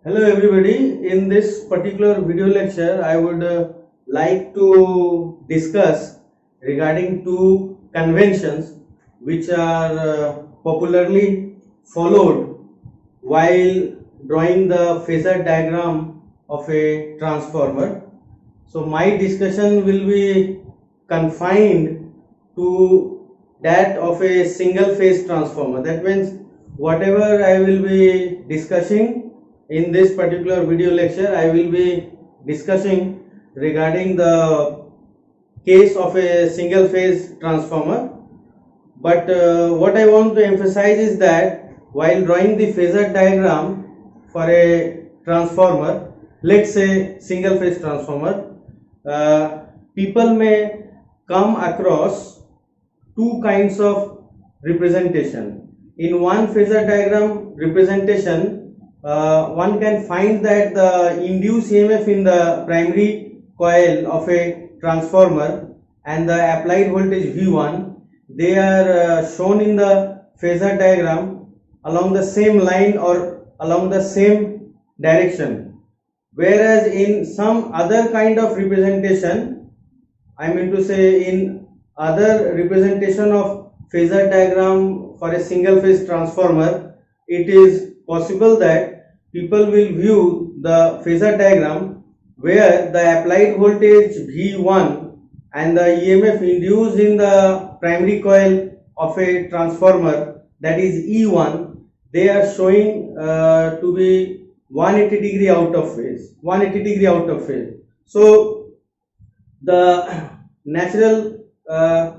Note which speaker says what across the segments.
Speaker 1: Hello everybody. In this particular video lecture, I would like to discuss regarding two conventions which are popularly followed while drawing the phasor diagram of a transformer. So my discussion will be confined to that of a single phase transformer. That means whatever I will be discussing in this particular video lecture, I will be discussing regarding the case of a single phase transformer. But what I want to emphasize is that while drawing the phasor diagram for a transformer, let's say single phase transformer, people may come across two kinds of representation. In one phasor diagram representation, one can find that the induced EMF in the primary coil of a transformer and the applied voltage V1, they are shown in the phasor diagram along the same line or along the same direction. Whereas in some other kind of representation, I mean to say in other representation of phasor diagram for a single phase transformer, it is possible that people will view the phasor diagram where the applied voltage V1 and the EMF induced in the primary coil of a transformer, that is E1, they are showing to be 180 degree out of phase, 180 degree out of phase. So the natural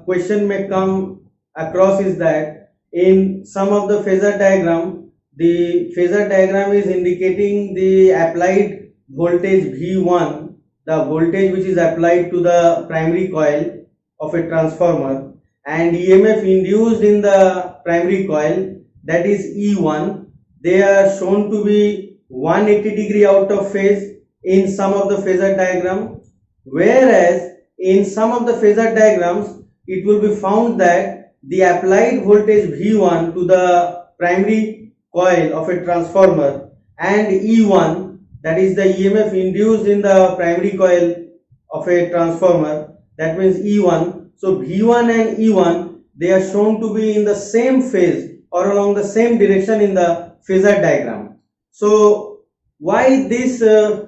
Speaker 1: question may come across is that in some of the phasor diagram, the phasor diagram is indicating the applied voltage V1, the voltage which is applied to the primary coil of a transformer, and EMF induced in the primary coil, that is E1, they are shown to be 180 degree out of phase in some of the phasor diagram, whereas in some of the phasor diagrams it will be found that the applied voltage V1 to the primary coil of a transformer and E1, that is the EMF induced in the primary coil of a transformer, that means E1. So V1 and E1, they are shown to be in the same phase or along the same direction in the phasor diagram. So why this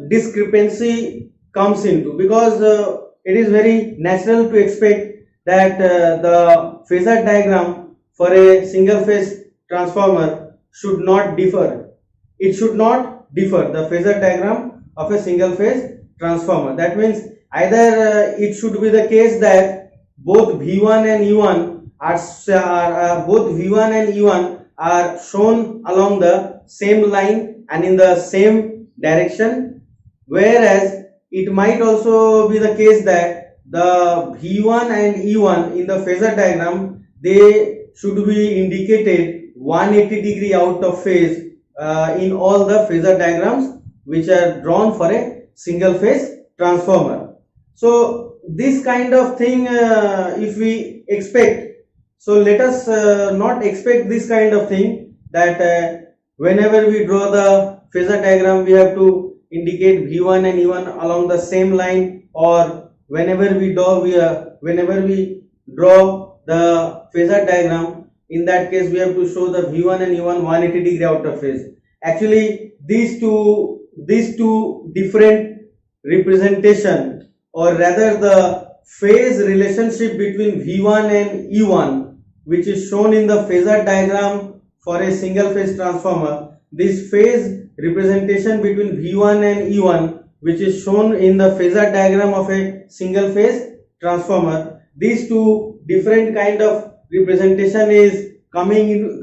Speaker 1: discrepancy comes into? Because it is very natural to expect that the phasor diagram for a single phase transformer should not differ. It should not differ, the phasor diagram of a single phase transformer. That means either it should be the case that both V1 and E1 are shown along the same line and in the same direction, whereas it might also be the case that the V1 and E1 in the phasor diagram, they should be indicated 180 degree out of phase in all the phasor diagrams which are drawn for a single phase transformer. So this kind of thing if we expect, so let us not expect this kind of thing that whenever we draw the phasor diagram we have to indicate V1 and E1 along the same line, or whenever we draw the phasor diagram, in that case we have to show the V1 and E1 180 degree out of phase. Actually these two different representation, or rather the phase relationship between V1 and E1 which is shown in the phasor diagram for a single phase transformer, this phase representation between V1 and E1 which is shown in the phasor diagram of a single phase transformer, these two different kind of representation is coming into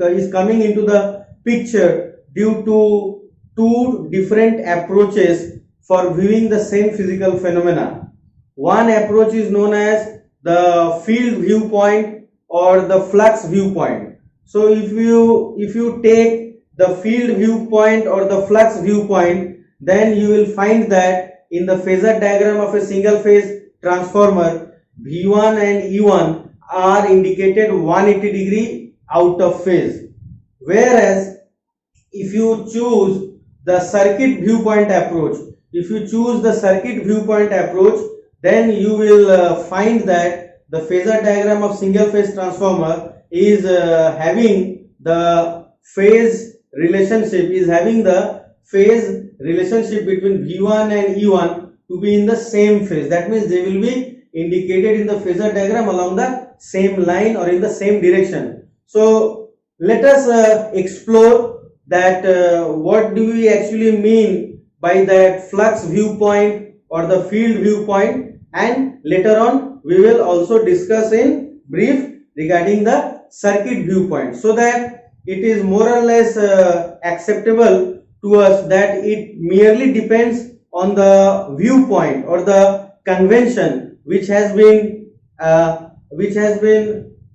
Speaker 1: the picture due to two different approaches for viewing the same physical phenomena. One approach is known as the field viewpoint or the flux viewpoint. So if you take the field viewpoint or the flux viewpoint, then you will find that in the phasor diagram of a single phase transformer, V1 and E1 are indicated 180 degree out of phase, whereas if you choose the circuit viewpoint approach. If you choose the circuit viewpoint approach, then you will find that the phasor diagram of single phase transformer is having the phase relationship, between V1 and E1 to be in the same phase. That means they will be indicated in the phasor diagram along the same line or in the same direction. So let us explore that what do we actually mean by that flux viewpoint or the field viewpoint, and later on we will also discuss in brief regarding the circuit viewpoint, so that it is more or less acceptable to us that it merely depends on the viewpoint or the convention which has been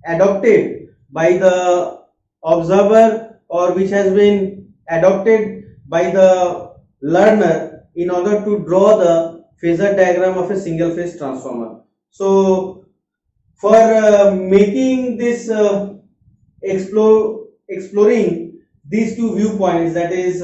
Speaker 1: adopted by the observer, or which has been adopted by the learner in order to draw the phasor diagram of a single phase transformer. So for making this exploring these two viewpoints, that is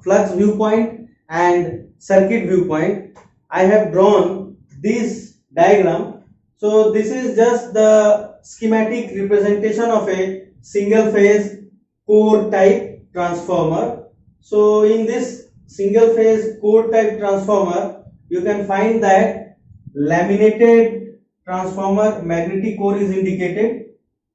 Speaker 1: flux viewpoint and circuit viewpoint, I have drawn this diagram. So this is just the schematic representation of a single phase core type transformer. So in this single phase core type transformer, you can find that laminated transformer magnetic core is indicated.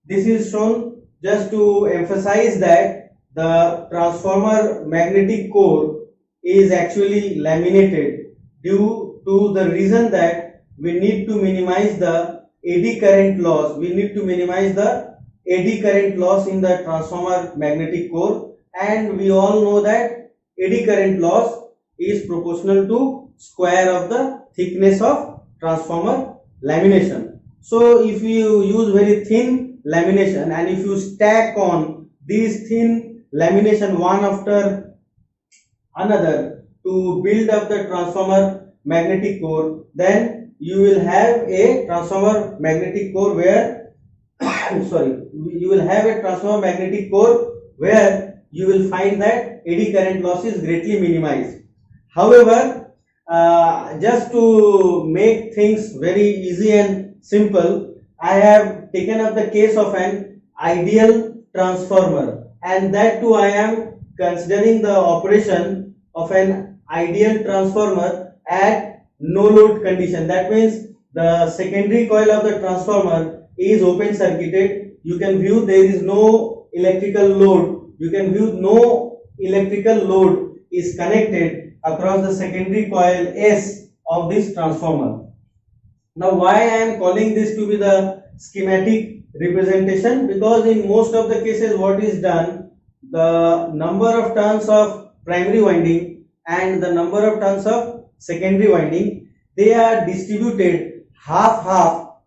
Speaker 1: This is shown just to emphasize that the transformer magnetic core is actually laminated due to the reason that we need to minimize the eddy current loss. We need to minimize the eddy current loss in the transformer magnetic core, and we all know that eddy current loss is proportional to square of the thickness of transformer lamination. So if you use very thin lamination and if you stack on these thin lamination one after another to build up the transformer magnetic core, then you will have a transformer magnetic core where you will have a transformer magnetic core where you will find that eddy current loss is greatly minimized. However, just to make things very easy and simple, I have taken up the case of an ideal transformer, and that too I am considering the operation of an ideal transformer at no load condition. That means the secondary coil of the transformer is open circuited. You can view there is no electrical load. You can view no electrical load is connected across the secondary coil S of this transformer. Now why I am calling this to be the schematic representation? Because in most of the cases what is done, the number of turns of primary winding and the number of turns of secondary winding, they are distributed half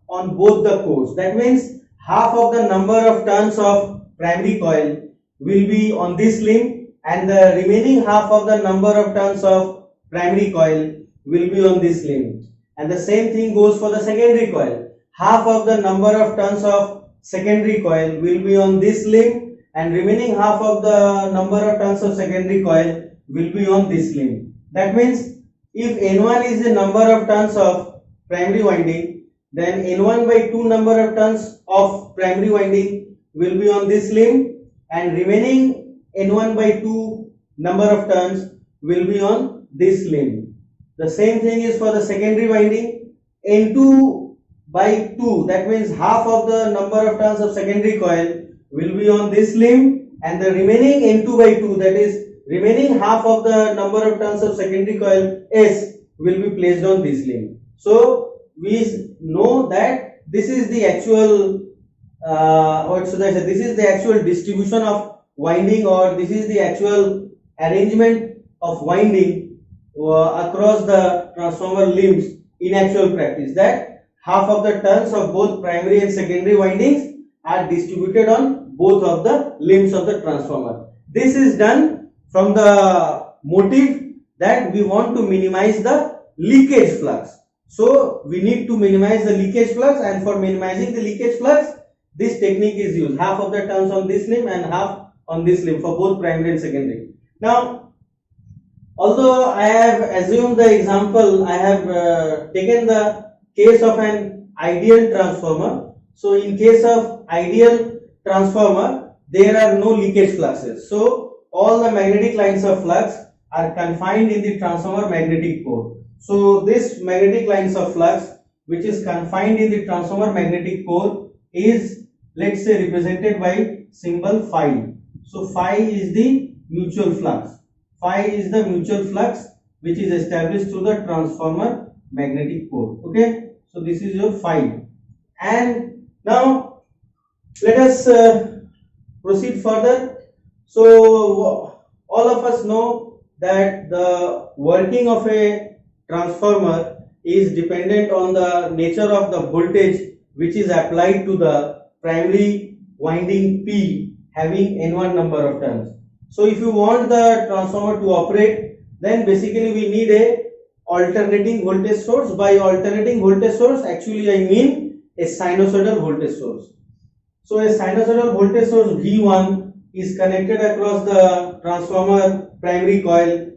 Speaker 1: on both the cores. That means half of the number of turns of primary coil will be on this limb, and the remaining half of the number of turns of primary coil will be on this limb. And the same thing goes for the secondary coil. Half of the number of turns of secondary coil will be on this limb, and remaining half of the number of turns of secondary coil will be on this limb. That means if N1 is the number of turns of primary winding, then N1 by 2 number of turns of primary winding will be on this limb, and remaining N1 by 2 number of turns will be on this limb. The same thing is for the secondary winding. N2 by 2, that means half of the number of turns of secondary coil will be on this limb, and the remaining N2 by 2, that is remaining half of the number of turns of secondary coil S, will be placed on this limb. So we know that this is the actual this is the actual distribution of winding, or this is the actual arrangement of winding across the transformer limbs in actual practice, that half of the turns of both primary and secondary windings are distributed on both of the limbs of the transformer. This is done from the motive that we want to minimize the leakage flux. So we need to minimize the leakage flux, and for minimizing the leakage flux, this technique is used. Half of the turns on this limb and half on this limb for both primary and secondary. Now, although I have assumed the example, I have taken the case of an ideal transformer. So in case of ideal transformer, there are no leakage fluxes. So all the magnetic lines of flux are confined in the transformer magnetic core. So this magnetic lines of flux which is confined in the transformer magnetic core is, let's say, represented by symbol phi. So phi is the mutual flux. Phi is the mutual flux which is established through the transformer magnetic core. Okay, so this is your phi. And now let us proceed further. So all of us know that the working of a transformer is dependent on the nature of the voltage which is applied to the primary winding P having N1 number of turns. So if you want the transformer to operate, then basically we need a alternating voltage source. By alternating voltage source, actually I mean a sinusoidal voltage source. So a sinusoidal voltage source V1 is connected across the transformer primary coil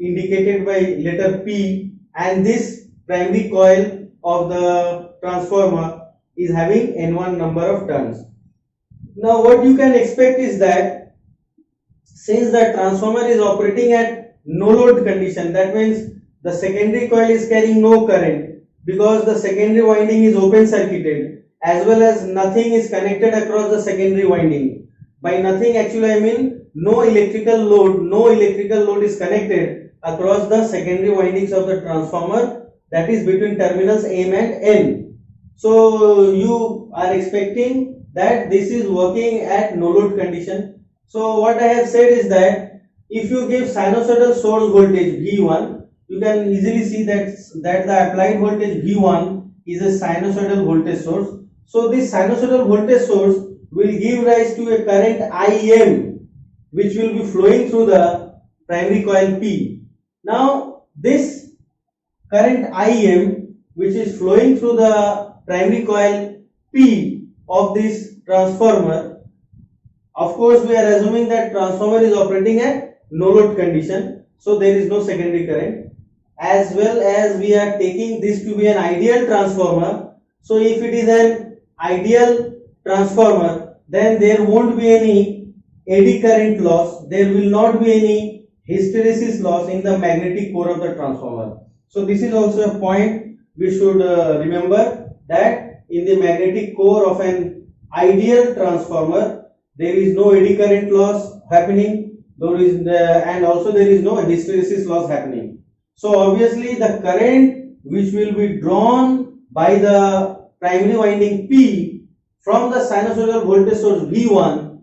Speaker 1: indicated by letter P, and this primary coil of the transformer is having N1 number of turns. Now what you can expect is that since the transformer is operating at no load condition, that means the secondary coil is carrying no current because the secondary winding is open circuited, as well as nothing is connected across the secondary winding. By nothing, actually I mean no electrical load is connected across the secondary windings of the transformer, that is between terminals M and N. So you are expecting that this is working at no load condition. So what I have said is that if you give sinusoidal source voltage V1, you can easily see that the applied voltage V1 is a sinusoidal voltage source. So this sinusoidal voltage source will give rise to a current Im which will be flowing through the primary coil P. Now this current Im which is flowing through the primary coil P of this transformer, of course we are assuming that transformer is operating at no load condition, so there is no secondary current, as well as we are taking this to be an ideal transformer. So if it is an ideal transformer, then there won't be any eddy current loss, there will not be any hysteresis loss in the magnetic core of the transformer. So this is also a point we should remember, that in the magnetic core of an ideal transformer there is no eddy current loss happening, and also there is no hysteresis loss happening. So obviously the current which will be drawn by the primary winding P from the sinusoidal voltage source V1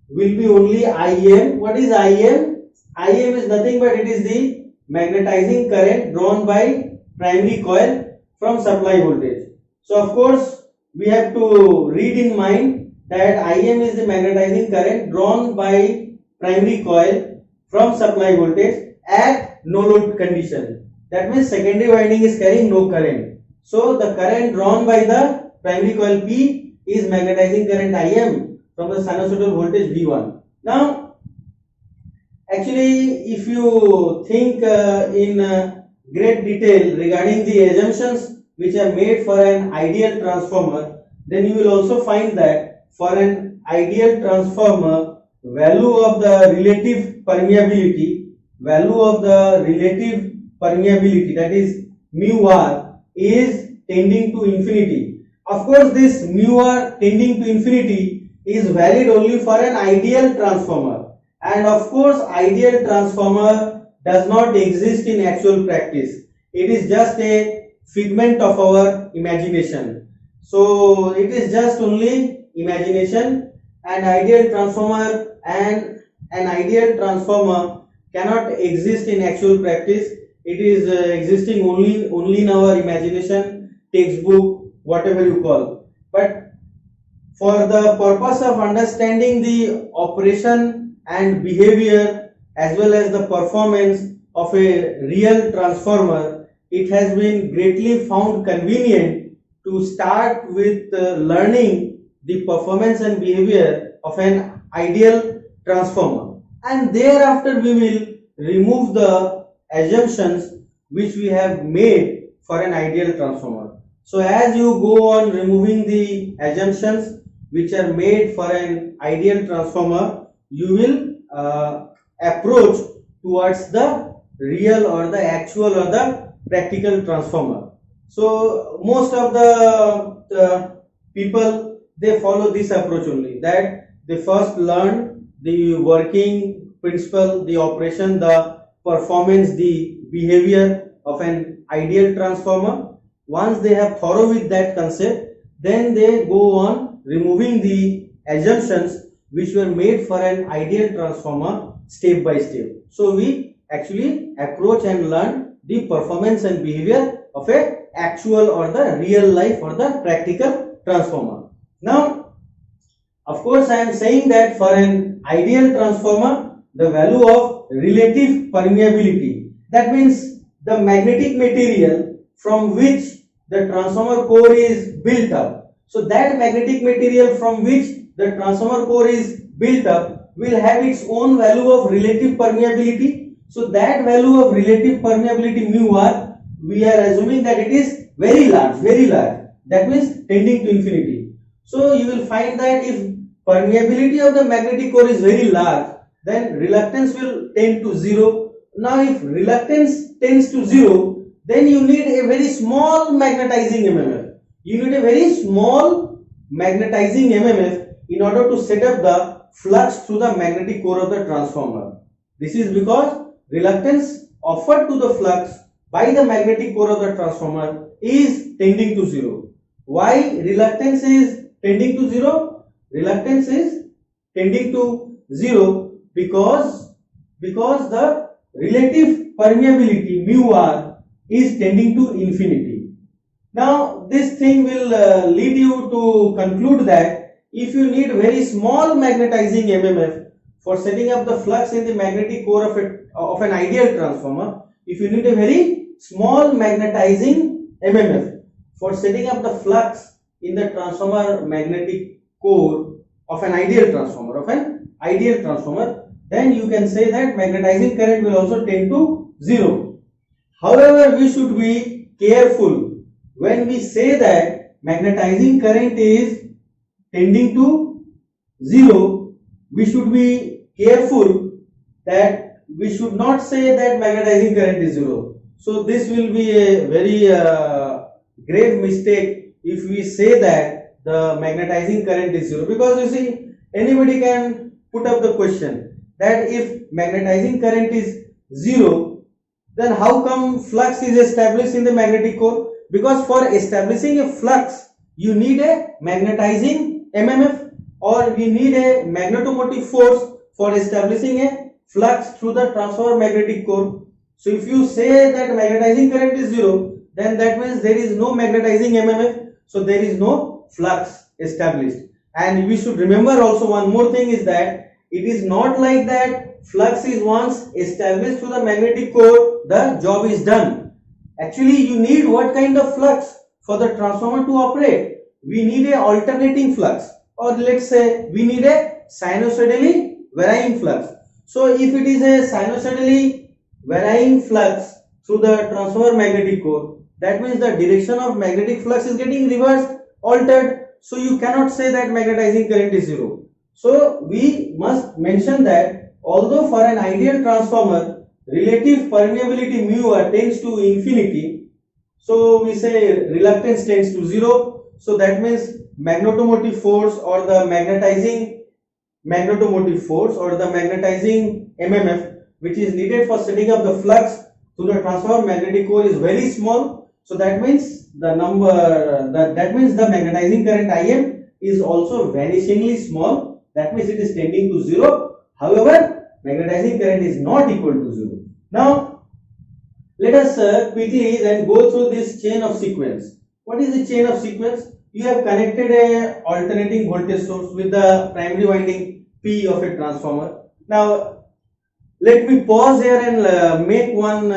Speaker 1: will be only Im. What is Im? Im is nothing but it is the magnetizing current drawn by primary coil from supply voltage. So of course we have to read in mind that Im is the magnetizing current drawn by primary coil from supply voltage at no load condition. That means secondary winding is carrying no current. So the current drawn by the primary coil P is magnetizing current Im from the sinusoidal voltage V1. Now actually if you think in great detail regarding the assumptions which are made for an ideal transformer, then you will also find that for an ideal transformer, value of the relative permeability, that is mu r, is tending to infinity. Of course this mu r tending to infinity is valid only for an ideal transformer, and of course ideal transformer does not exist in actual practice. It is just a figment of our imagination. So it is just only imagination, and ideal transformer and an ideal transformer cannot exist in actual practice. It is existing only in our imagination, textbook, whatever you call. But for the purpose of understanding the operation and behavior as well as the performance of a real transformer, it has been greatly found convenient to start with learning the performance and behavior of an ideal transformer, and thereafter we will remove the assumptions which we have made for an ideal transformer. So as you go on removing the assumptions which are made for an ideal transformer, you will approach towards the real or the actual or the practical transformer. So most of the people, they follow this approach only, that they first learn the working principle, the operation, the performance, the behavior of an ideal transformer. Once they have thorough with that concept, then they go on removing the assumptions which were made for an ideal transformer step by step. So we actually approach and learn the performance and behavior of a actual or the real life or the practical transformer. Now, of course, I am saying that for an ideal transformer, the value of relative permeability, that means the magnetic material from which the transformer core is built up. So that magnetic material from which the transformer core is built up will have its own value of relative permeability. So that value of relative permeability mu r, we are assuming that it is very large, that means tending to infinity. So you will find that if permeability of the magnetic core is very large, then reluctance will tend to 0. Now if reluctance tends to 0, then you need a very small magnetizing MMF. You need a very small magnetizing MMF in order to set up the flux through the magnetic core of the transformer. This is because reluctance offered to the flux by the magnetic core of the transformer is tending to 0. Why reluctance is tending to 0? Reluctance is tending to 0 because the relative permeability mu r is tending to infinity. Now this thing will lead you to conclude that if you need very small magnetizing MMF for setting up the flux in the magnetic core of an ideal transformer, if you need a very small magnetizing MMF for setting up the flux in the transformer magnetic core of an ideal transformer, then you can say that magnetizing current will also tend to 0. However, we should be careful when we say that magnetizing current is tending to 0. We should be careful that we should not say that magnetizing current is 0. So this will be a very grave mistake if we say that the magnetizing current is 0, because you see, anybody can put up the question that if magnetizing current is 0, then how come flux is established in the magnetic core? Because for establishing a flux, you need a magnetizing MMF, or we need a magnetomotive force for establishing a flux through the transformer magnetic core. So if you say that magnetizing current is 0, then that means there is no magnetizing MMF, so there is no flux established. And we should remember also one more thing is that it is not like that flux is once established through the magnetic core, the job is done. Actually, you need what kind of flux for the transformer to operate? We need a alternating flux, or let's say we need a sinusoidally varying flux. So if it is a sinusoidally varying flux through the transformer magnetic core, that means the direction of magnetic flux is getting reversed, altered. So you cannot say that magnetizing current is 0. So we must mention that although for an ideal transformer relative permeability mu r tends to infinity, so we say reluctance tends to 0. So that means magnetomotive force or the magnetizing MMF which is needed for setting up the flux to the transformer magnetic core is very small. So that means the magnetizing current Im is also vanishingly small. That means it is tending to 0. However, magnetizing current is not equal to 0. Now, let us quickly then go through this chain of sequence. What is the chain of sequence? You have connected a alternating voltage source with the primary winding P of a transformer. Now, let me pause here and make one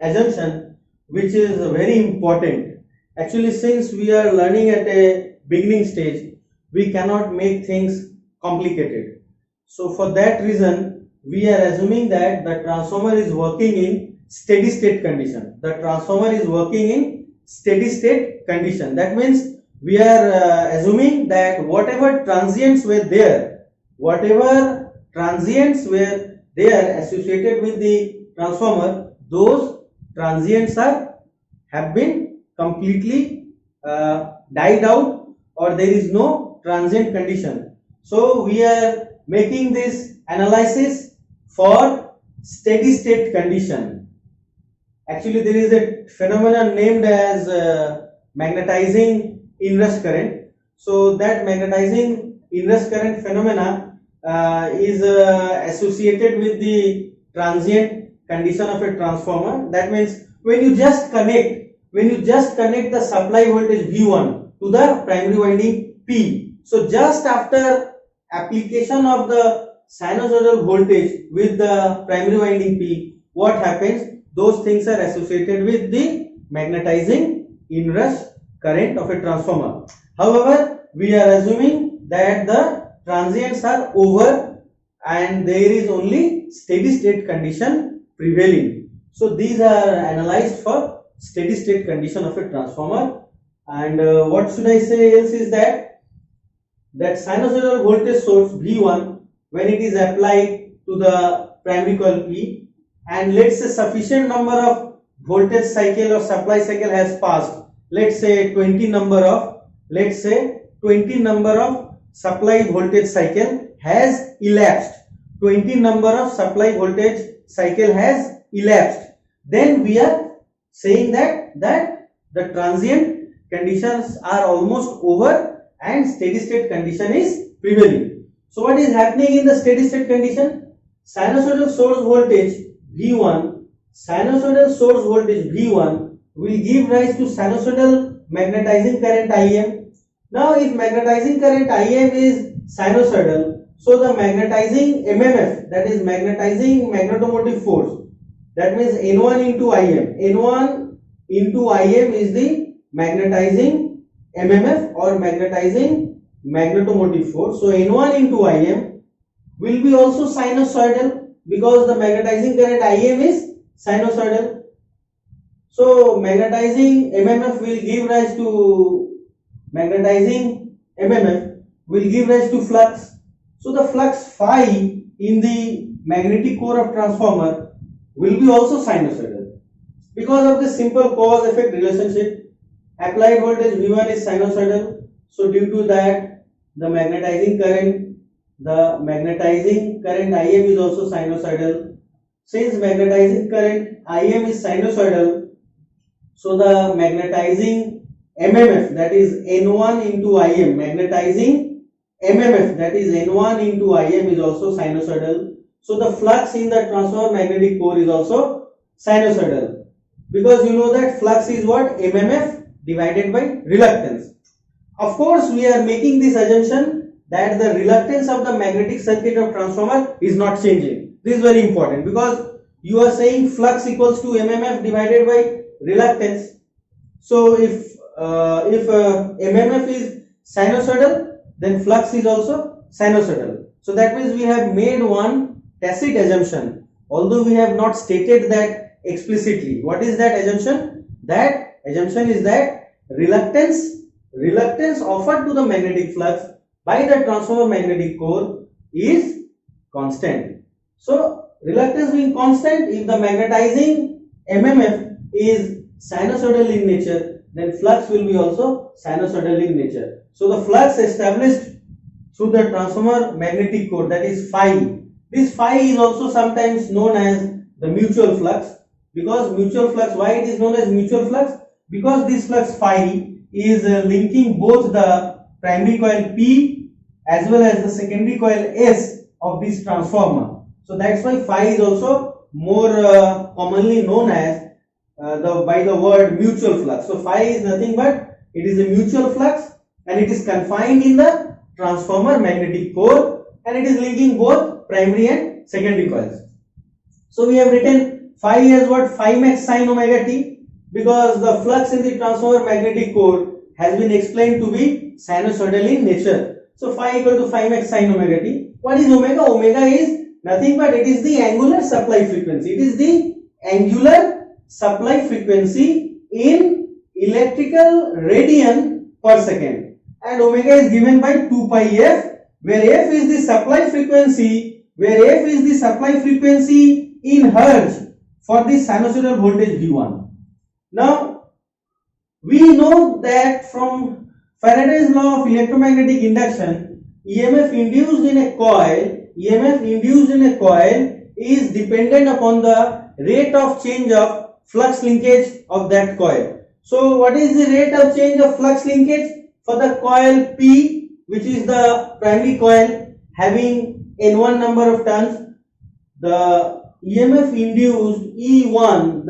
Speaker 1: assumption which is very important. Actually, since we are learning at a beginning stage, we cannot make things complicated. So for that reason, we are assuming that the transformer is working in steady state condition. The transformer is working in steady state condition. That means we are assuming that whatever transients were there associated with the transformer, those transients have been completely died out, or there is no transient condition. So we are making this analysis for steady state condition. Actually, there is a phenomenon named as magnetizing inrush current. So that magnetizing inrush current phenomena is associated with the transient condition of a transformer. That means when you just connect the supply voltage V1 to the primary winding P, so just after application of the sinusoidal voltage with the primary winding P, what happens? Those things are associated with the magnetizing inrush current of a transformer. However, we are assuming that the transients are over and there is only steady state condition prevailing. So these are analyzed for steady state condition of a transformer. And what should I say else is that sinusoidal voltage source V1, when it is applied to the primary coil P, and let's say sufficient number of voltage cycle or supply cycle has passed, let's say 20 number of supply voltage cycle has elapsed, 20 number of supply voltage cycle has elapsed, then we are saying that the transient conditions are almost over and steady state condition is prevailing. So what is happening in the steady state condition? Sinusoidal source voltage V1 will give rise to sinusoidal magnetizing current Im. Now if magnetizing current Im is sinusoidal, so the magnetizing MMF, that is magnetizing magnetomotive force, that means N1 into Im. N1 into Im is the magnetizing MMF or magnetizing magnetomotive force. So N1 into Im will be also sinusoidal because the magnetizing current Im is sinusoidal. So magnetizing MMF will give rise to flux. So the flux phi in the magnetic core of transformer will be also sinusoidal because of the simple cause effect relationship. Applied voltage V1 is sinusoidal, so due to that the magnetizing current Im is also sinusoidal. Since magnetizing current Im is sinusoidal, so the magnetizing MMF, that is N1 into Im, magnetizing MMF, that is N1 into Im, is also sinusoidal. So the flux in the transformer magnetic core is also sinusoidal, because you know that flux is what? MMF divided by reluctance. Of course, we are making this assumption that the reluctance of the magnetic circuit of transformer is not changing. This is very important because you are saying flux equals to MMF divided by reluctance. So if MMF is sinusoidal, then flux is also sinusoidal. So that means we have made one tacit assumption, although we have not stated that explicitly. What is that assumption? That assumption is that reluctance offered to the magnetic flux by the transformer magnetic core is constant. So reluctance being constant, if the magnetizing MMF is sinusoidal in nature, then flux will be also sinusoidal in nature. So the flux established through the transformer magnetic core, that is phi. This phi is also sometimes known as the mutual flux, because mutual flux, why it is known as mutual flux? Because this flux phi is linking both the primary coil P as well as the secondary coil S of this transformer. So that's why phi is also more commonly known as by the word mutual flux. So phi is nothing but it is a mutual flux and it is confined in the transformer magnetic core and it is linking both primary and secondary coils. So we have written phi as what? Phi max sin omega t, because the flux in the transformer magnetic core has been explained to be sinusoidal in nature. So phi equal to phi max sin omega t. What is omega? Omega is nothing but it is the angular supply frequency. It is the angular supply frequency in electrical radian per second, and omega is given by 2 pi f, where f is the supply frequency, in hertz for the sinusoidal voltage V1. Now we know that from Faraday's law of electromagnetic induction, EMF induced in a coil is dependent upon the rate of change of flux linkage of that coil. So what is the rate of change of flux linkage for the coil P, which is the primary coil having N1 number of turns? The EMF induced E1,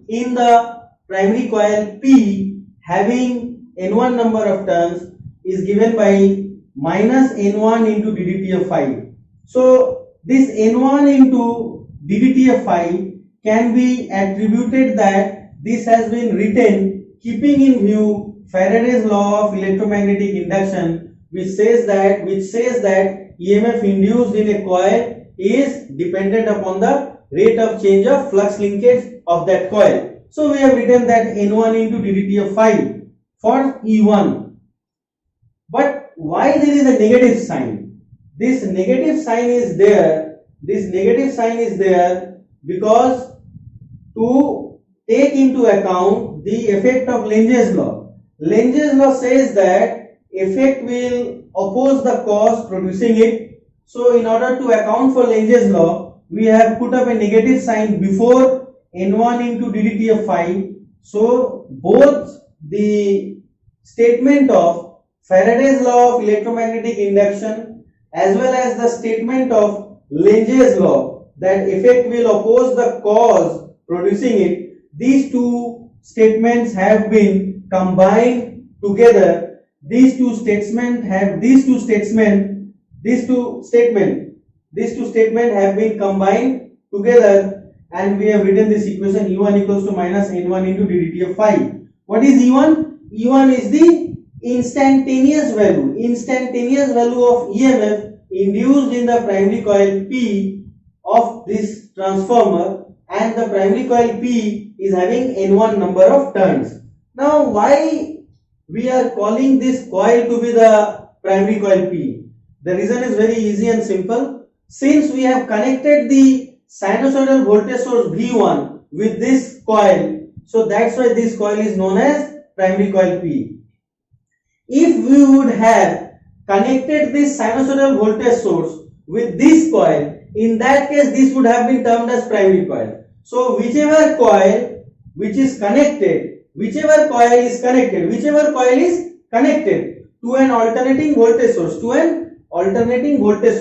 Speaker 1: in the primary coil P having N1 number of turns is given by minus N1 into ddt of phi. So this N1 into ddt of phi can be attributed that this has been written keeping in view Faraday's law of electromagnetic induction, which says that EMF induced in a coil is dependent upon the rate of change of flux linkage of that coil. So we have written that N1 into ddt of phi for E1. But why there is a negative sign? This negative sign is there because to take into account the effect of Lenge's law. Lenge's law says that effect will oppose the cause producing it. So in order to account for Lenge's law, we have put up a negative sign before N1 into ddt of phi. So both the statement of Faraday's law of electromagnetic induction as well as the statement of Lenge's law that effect will oppose the cause producing it, these two statements have been combined together. These two statements have been combined together, and we have written this equation E1 equals to minus N1 into ddt of phi. What is E1? E1 is the instantaneous value of EMF induced in the primary coil P of this transformer, and the primary coil P is having N1 number of turns. Now why we are calling this coil to be the primary coil P? The reason is very easy and simple. Since we have connected the sinusoidal voltage source V1 with this coil, so that's why this coil is known as primary coil P. If we would have connected this sinusoidal voltage source with this coil, in that case this would have been termed as primary coil. So whichever coil is connected to an alternating voltage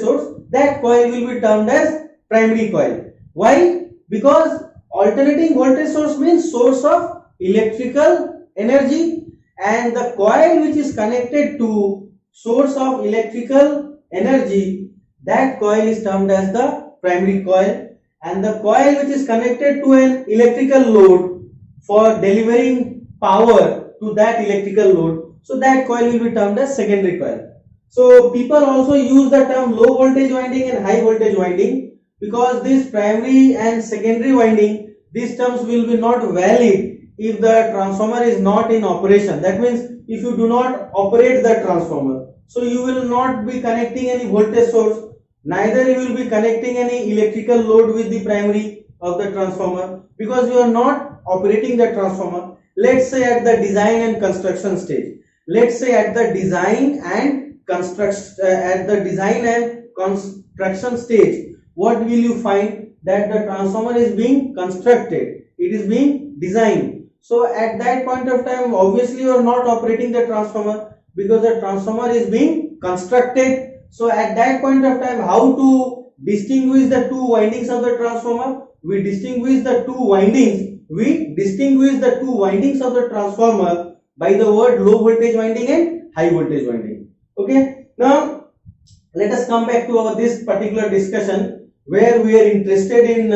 Speaker 1: source, that coil will be termed as primary coil. Why? Because alternating voltage source means source of electrical energy, and the coil which is connected to source of electrical energy, that coil is termed as the primary coil, and the coil which is connected to an electrical load for delivering power to that electrical load, so that coil will be termed as secondary coil. So people also use the term low voltage winding and high voltage winding, because this primary and secondary winding, these terms will be not valid if the transformer is not in operation. That means if you do not operate the transformer, so you will not be connecting any voltage source, neither you will be connecting any electrical load with the primary of the transformer, because you are not operating the transformer. Let's say at the design and construction stage, stage, what will you find? That the transformer is being constructed, it is being designed. So at that point of time, obviously you are not operating the transformer, because the transformer is being constructed. So at that point of time, how to distinguish the two windings of the transformer? We distinguish the two windings of the transformer by the word low voltage winding and high voltage winding. Okay, now let us come back to this particular discussion, where we are interested in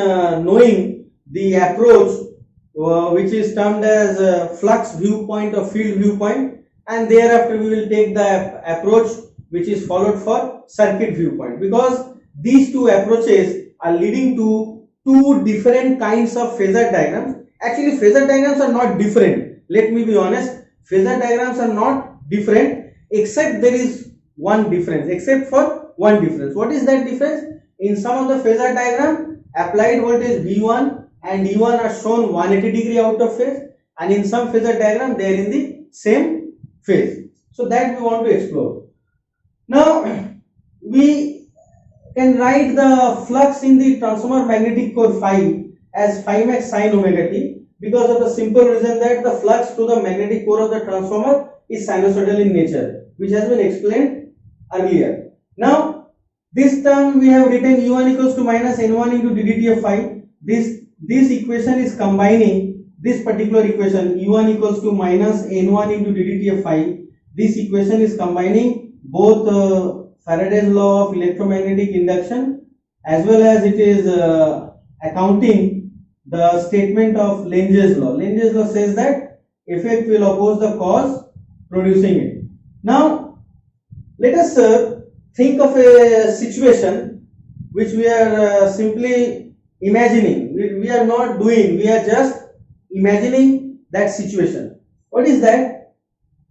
Speaker 1: knowing the approach which is termed as flux viewpoint or field viewpoint, and thereafter we will take the approach which is followed for circuit viewpoint, because these two approaches are leading to two different kinds of phasor diagrams. Actually, phasor diagrams are not different. Let me be honest. Phasor diagrams are not different, except there is one difference. Except for one difference. What is that difference? In some of the phasor diagram, applied voltage V1 and E1 are shown 180 degree out of phase, and in some phasor diagram they are in the same phase. So that we want to explore. Now we can write the flux in the transformer magnetic core phi as phi max sin omega t, because of the simple reason that the flux through the magnetic core of the transformer is sinusoidal in nature, which has been explained earlier. Now this term we have written U1 equals to minus N1 into ddt of phi. This equation is combining this particular equation U1 equals to minus N1 into ddt of phi. This equation is combining both Faraday's law of electromagnetic induction as well as it is accounting the statement of Lenge's law. Lenge's law says that effect will oppose the cause producing it. Now let us think of a situation which we are simply imagining. We are not doing, we are just imagining that situation. What is that?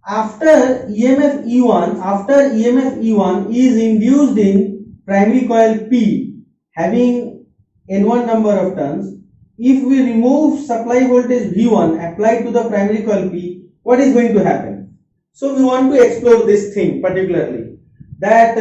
Speaker 1: After EMF E1 is induced in primary coil P having N1 number of turns, if we remove supply voltage V1 applied to the primary coil P, what is going to happen? So we want to explore this thing particularly, that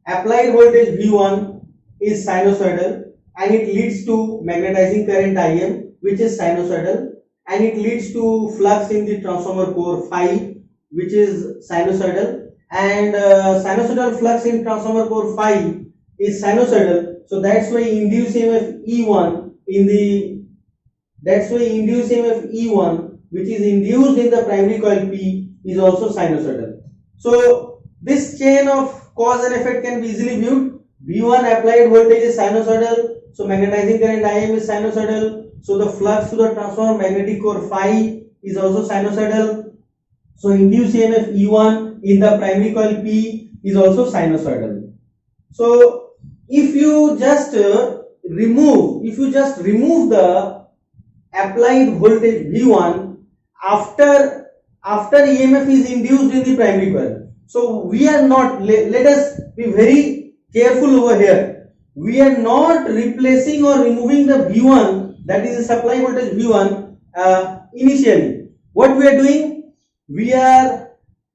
Speaker 1: applied voltage V1 is sinusoidal and it leads to magnetizing current Im, which is sinusoidal, and it leads to flux in the transformer core phi, which is sinusoidal, and sinusoidal flux in transformer core phi is sinusoidal. So that's why induced EMF E1 which is induced in the primary coil P is also sinusoidal. So this chain of cause and effect can be easily viewed. V1 applied voltage is sinusoidal, so magnetizing current Im is sinusoidal, so the flux to the transformer magnetic core phi is also sinusoidal. So induced EMF E1 in the primary coil P is also sinusoidal. So if you just remove the applied voltage V1 after EMF is induced in the primary coil. So we are not, let us be very careful over here. We are not replacing or removing the V1, that is the supply voltage V1 initially. What we are doing? We are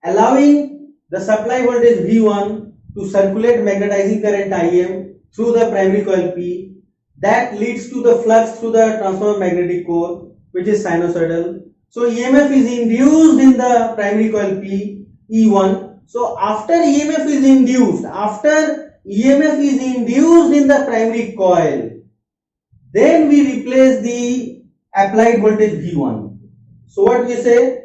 Speaker 1: allowing the supply voltage V1 to circulate magnetizing current Im through the primary coil P. That leads to the flux through the transformer magnetic core, which is sinusoidal. So EMF is induced in the primary coil P, E1. So after EMF is induced in the primary coil, then we replace the applied voltage V1. So what we say?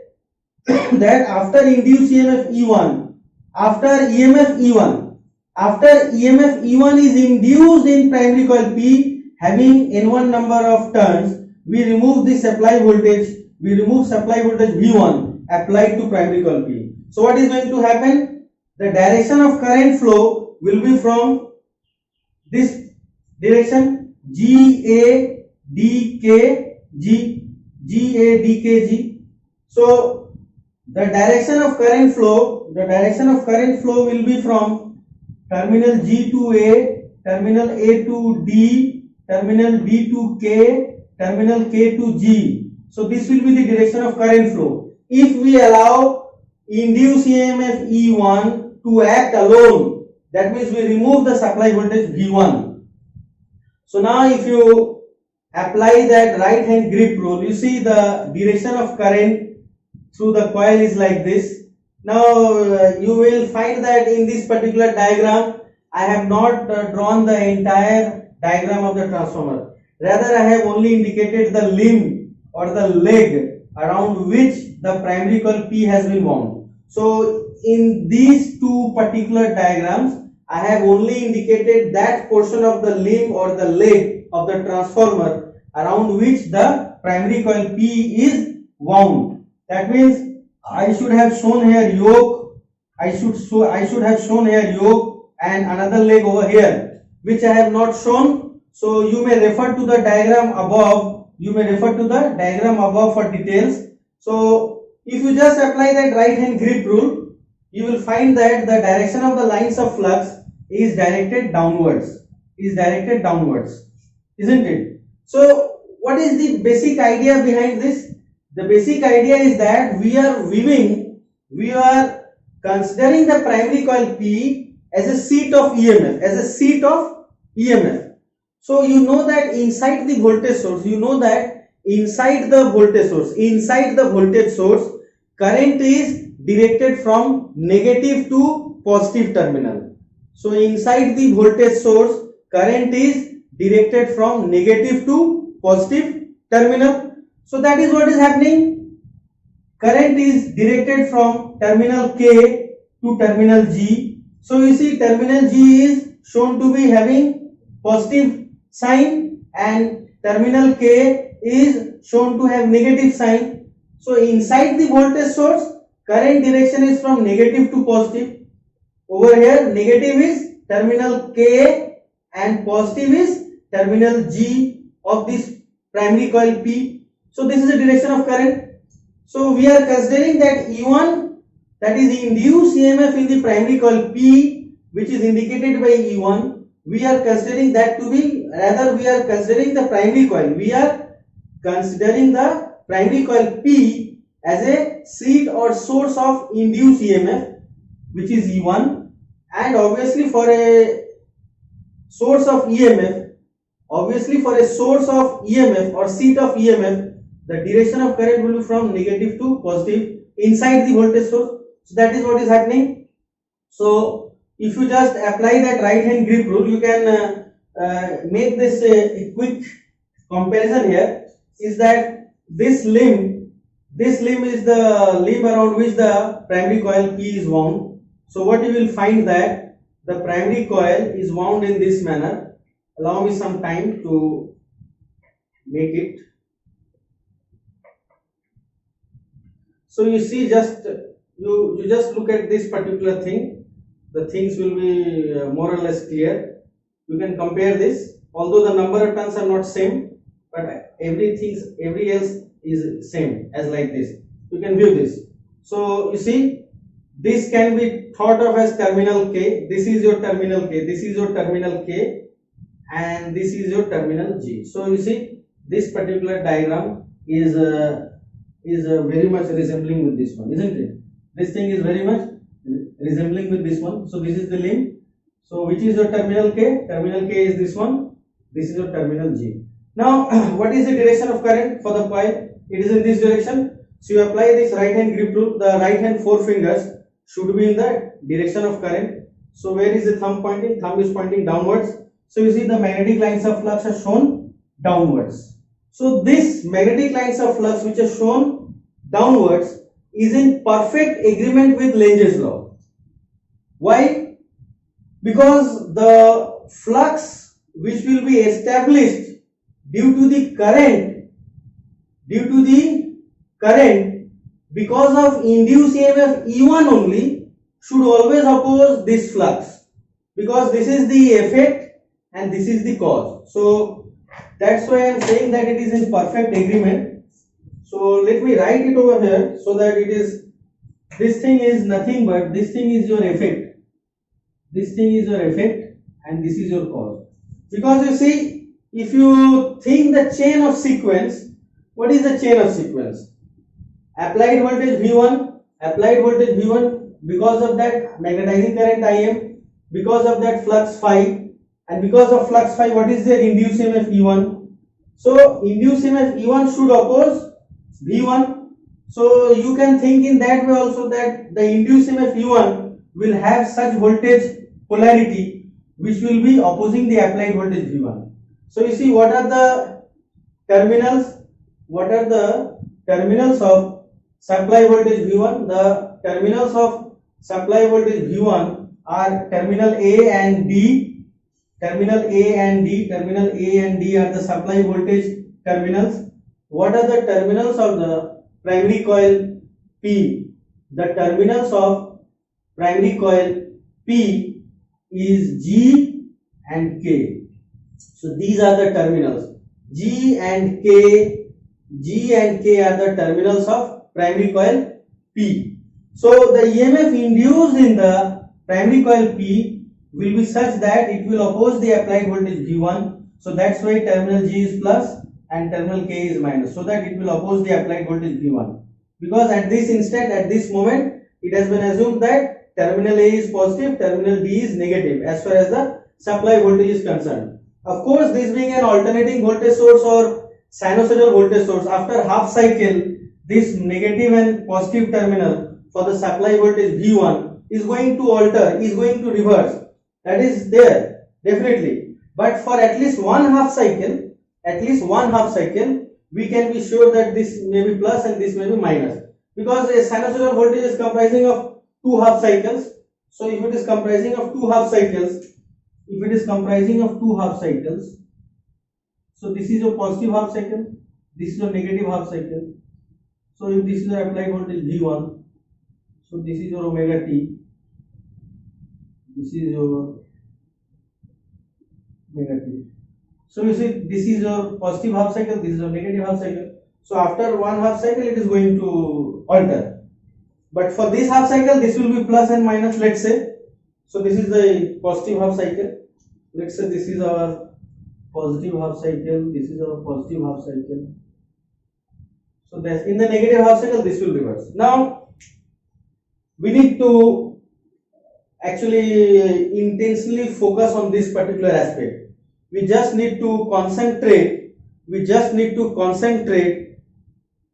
Speaker 1: That after induced EMF E1, after EMF E1 is induced in primary coil P having N1 number of turns, we remove the supply voltage V1 applied to primary coil P. So what is going to happen? The direction of current flow will be from this direction, GADKG. So the direction of current flow will be from terminal G to A, terminal A to D, terminal D to K, terminal K to G. So this will be the direction of current flow. If we allow induced EMF E1 to act alone, that means we remove the supply voltage V1. So now if you apply that right hand grip rule, you see the direction of current through the coil is like this. Now you will find that in this particular diagram I have not drawn the entire diagram of the transformer. Rather I have only indicated the limb or the leg around which the primary coil P has been wound. So in these two particular diagrams I have only indicated that portion of the limb or the leg of the transformer around which the primary coil P is wound. That means I should have shown here yoke I should have shown here yoke and another leg over here, which I have not shown. So you may refer to the diagram above. You may refer to the diagram above for details. So if you just apply that right hand grip rule, you will find that the direction of the lines of flux is directed downwards. Isn't it? So what is the basic idea behind this? The basic idea is that we are considering the primary coil P as a seat of EMF. So you know that inside the voltage source, current is directed from negative to positive terminal. So inside the voltage source, current is directed from negative to positive terminal. So that is what is happening. Current is directed from terminal K to terminal G. So you see terminal G is shown to be having positive sign and terminal K is shown to have negative sign. So inside the voltage source, current direction is from negative to positive. Over here negative is terminal K and positive is terminal G of this primary coil P. So this is the direction of current. So we are considering that E1, that is induced EMF in the primary coil P, which is indicated by E1. We are considering that to be, rather we are considering the primary coil. We are considering the primary coil P as a seat or source of induced EMF, which is E1, and obviously for a source of EMF, or seat of EMF, the direction of current will be from negative to positive inside the voltage source. So that is what is happening. So if you just apply that right hand grip rule, you can make this a quick comparison here. Is that this limb is the limb around which the primary coil P is wound. So what you will find that the primary coil is wound in this manner. Allow me some time to make it. So you see, you just look at this particular thing. The things will be more or less clear. You can compare this. Although the number of turns are not same, but every else is same as like this. You can view this. So you see, this can be thought of as terminal K. This is your terminal K. This is your terminal K, and this is your terminal G. So you see, this particular diagram is very much resembling with this one, isn't it? This thing is very much resembling with this one. So this is the limb. So which is your terminal K? Terminal K is this one. This is your terminal G. Now what is the direction of current for the coil? It is in this direction. So you apply this right hand grip rule. The right hand four fingers should be in the direction of current. So where is the thumb pointing? Thumb is pointing downwards. So you see the magnetic lines of flux are shown downwards. So this magnetic lines of flux which are shown downwards is in perfect agreement with Lenge's law. Why? Because the flux which will be established due to the current because of induced EMF E1 only should always oppose this flux, because this is the effect and this is the cause. So that's why I am saying that it is in perfect agreement. So let me write it over here so that it is, this thing is nothing but, this thing is your effect. This thing is your effect and this is your cause. Because you see, if you think the chain of sequence, what is the chain of sequence? Applied voltage V1, because of that magnetizing current Im, because of that flux phi, and because of flux phi, what is their induced EMF E1? So induced EMF E1 should oppose V1. So you can think in that way also, that the induced EMF E1 will have such voltage polarity which will be opposing the applied voltage V1. So you see, what are the terminals? What are the terminals of supply voltage V1? The terminals of supply voltage V1 are terminal A and D. Terminal A and D are the supply voltage terminals. What are the terminals of the primary coil P? The terminals of primary coil P is G and K. So these are the terminals. G and K are the terminals of primary coil P. So the EMF induced in the primary coil P will be such that it will oppose the applied voltage V1. So that's why terminal G is plus and terminal K is minus, so that it will oppose the applied voltage V1. Because at this instant, at this moment, it has been assumed that terminal A is positive, terminal B is negative as far as the supply voltage is concerned. Of course, this being an alternating voltage source or sinusoidal voltage source, after half cycle, this negative and positive terminal for the supply voltage V1 is going to alter, is going to reverse. That is there, definitely. But for at least one half cycle, we can be sure that this may be plus and this may be minus. Because a sinusoidal voltage is comprising of two half cycles. So if it is comprising of two half cycles, so this is your positive half cycle, this is your negative half cycle. So if this is your applied voltage V1, so this is your omega t, this is your omega t. So you see, this is your positive half cycle, this is your negative half cycle. So after one half cycle, it is going to alter. But for this half cycle, this will be plus and minus, let's say. So this is the positive half cycle. Let's say this is our positive half cycle, this is our positive half cycle. So that's in the negative half cycle, this will reverse. Now, we need to actually intensely focus on this particular aspect. We just need to concentrate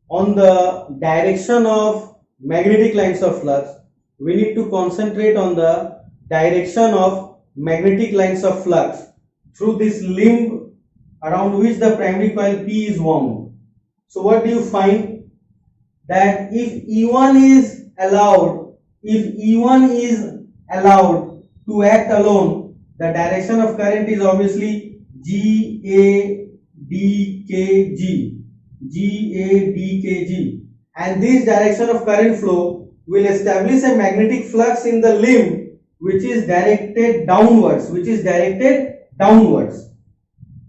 Speaker 1: on the direction of magnetic lines of flux. We need to concentrate on the direction of magnetic lines of flux through this limb around which the primary coil P is wound. So what do you find? That if E1 is allowed to act alone, the direction of current is obviously GADKG, and this direction of current flow will establish a magnetic flux in the limb which is directed downwards.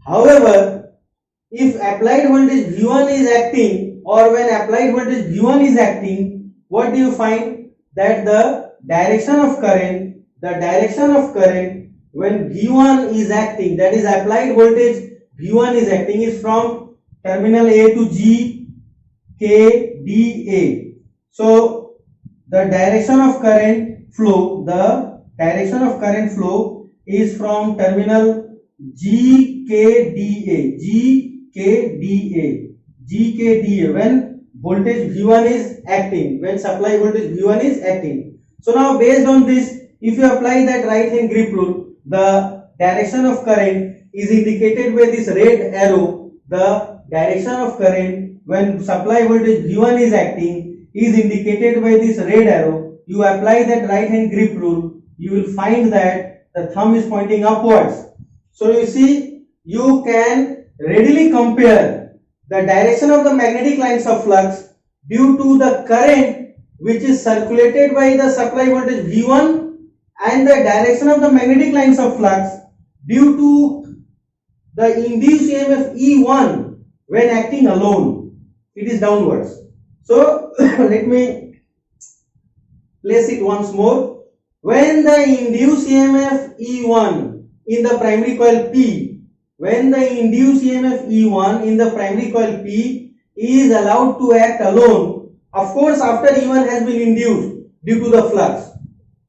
Speaker 1: However, if applied voltage V1 is acting, or when applied voltage V1 is acting, what do you find? That the direction of current when V1 is acting, that is applied voltage V1 is acting, is from terminal A to G, K, D, A. So the direction of current flow is from terminal G, K, D, A, when voltage V1 is acting, when supply voltage V1 is acting. So now based on this, if you apply that right hand grip rule, the direction of current is indicated by this red arrow. The direction of current when supply voltage V1 is acting is indicated by this red arrow. You apply that right hand grip rule, you will find that the thumb is pointing upwards. So you see, you can readily compare the direction of the magnetic lines of flux due to the current which is circulated by the supply voltage V1 and the direction of the magnetic lines of flux due to the induced EMF E1 when acting alone. It is downwards. So let me place it once more. When the induced EMF E1 in the primary coil P, is allowed to act alone, of course after E1 has been induced due to the flux.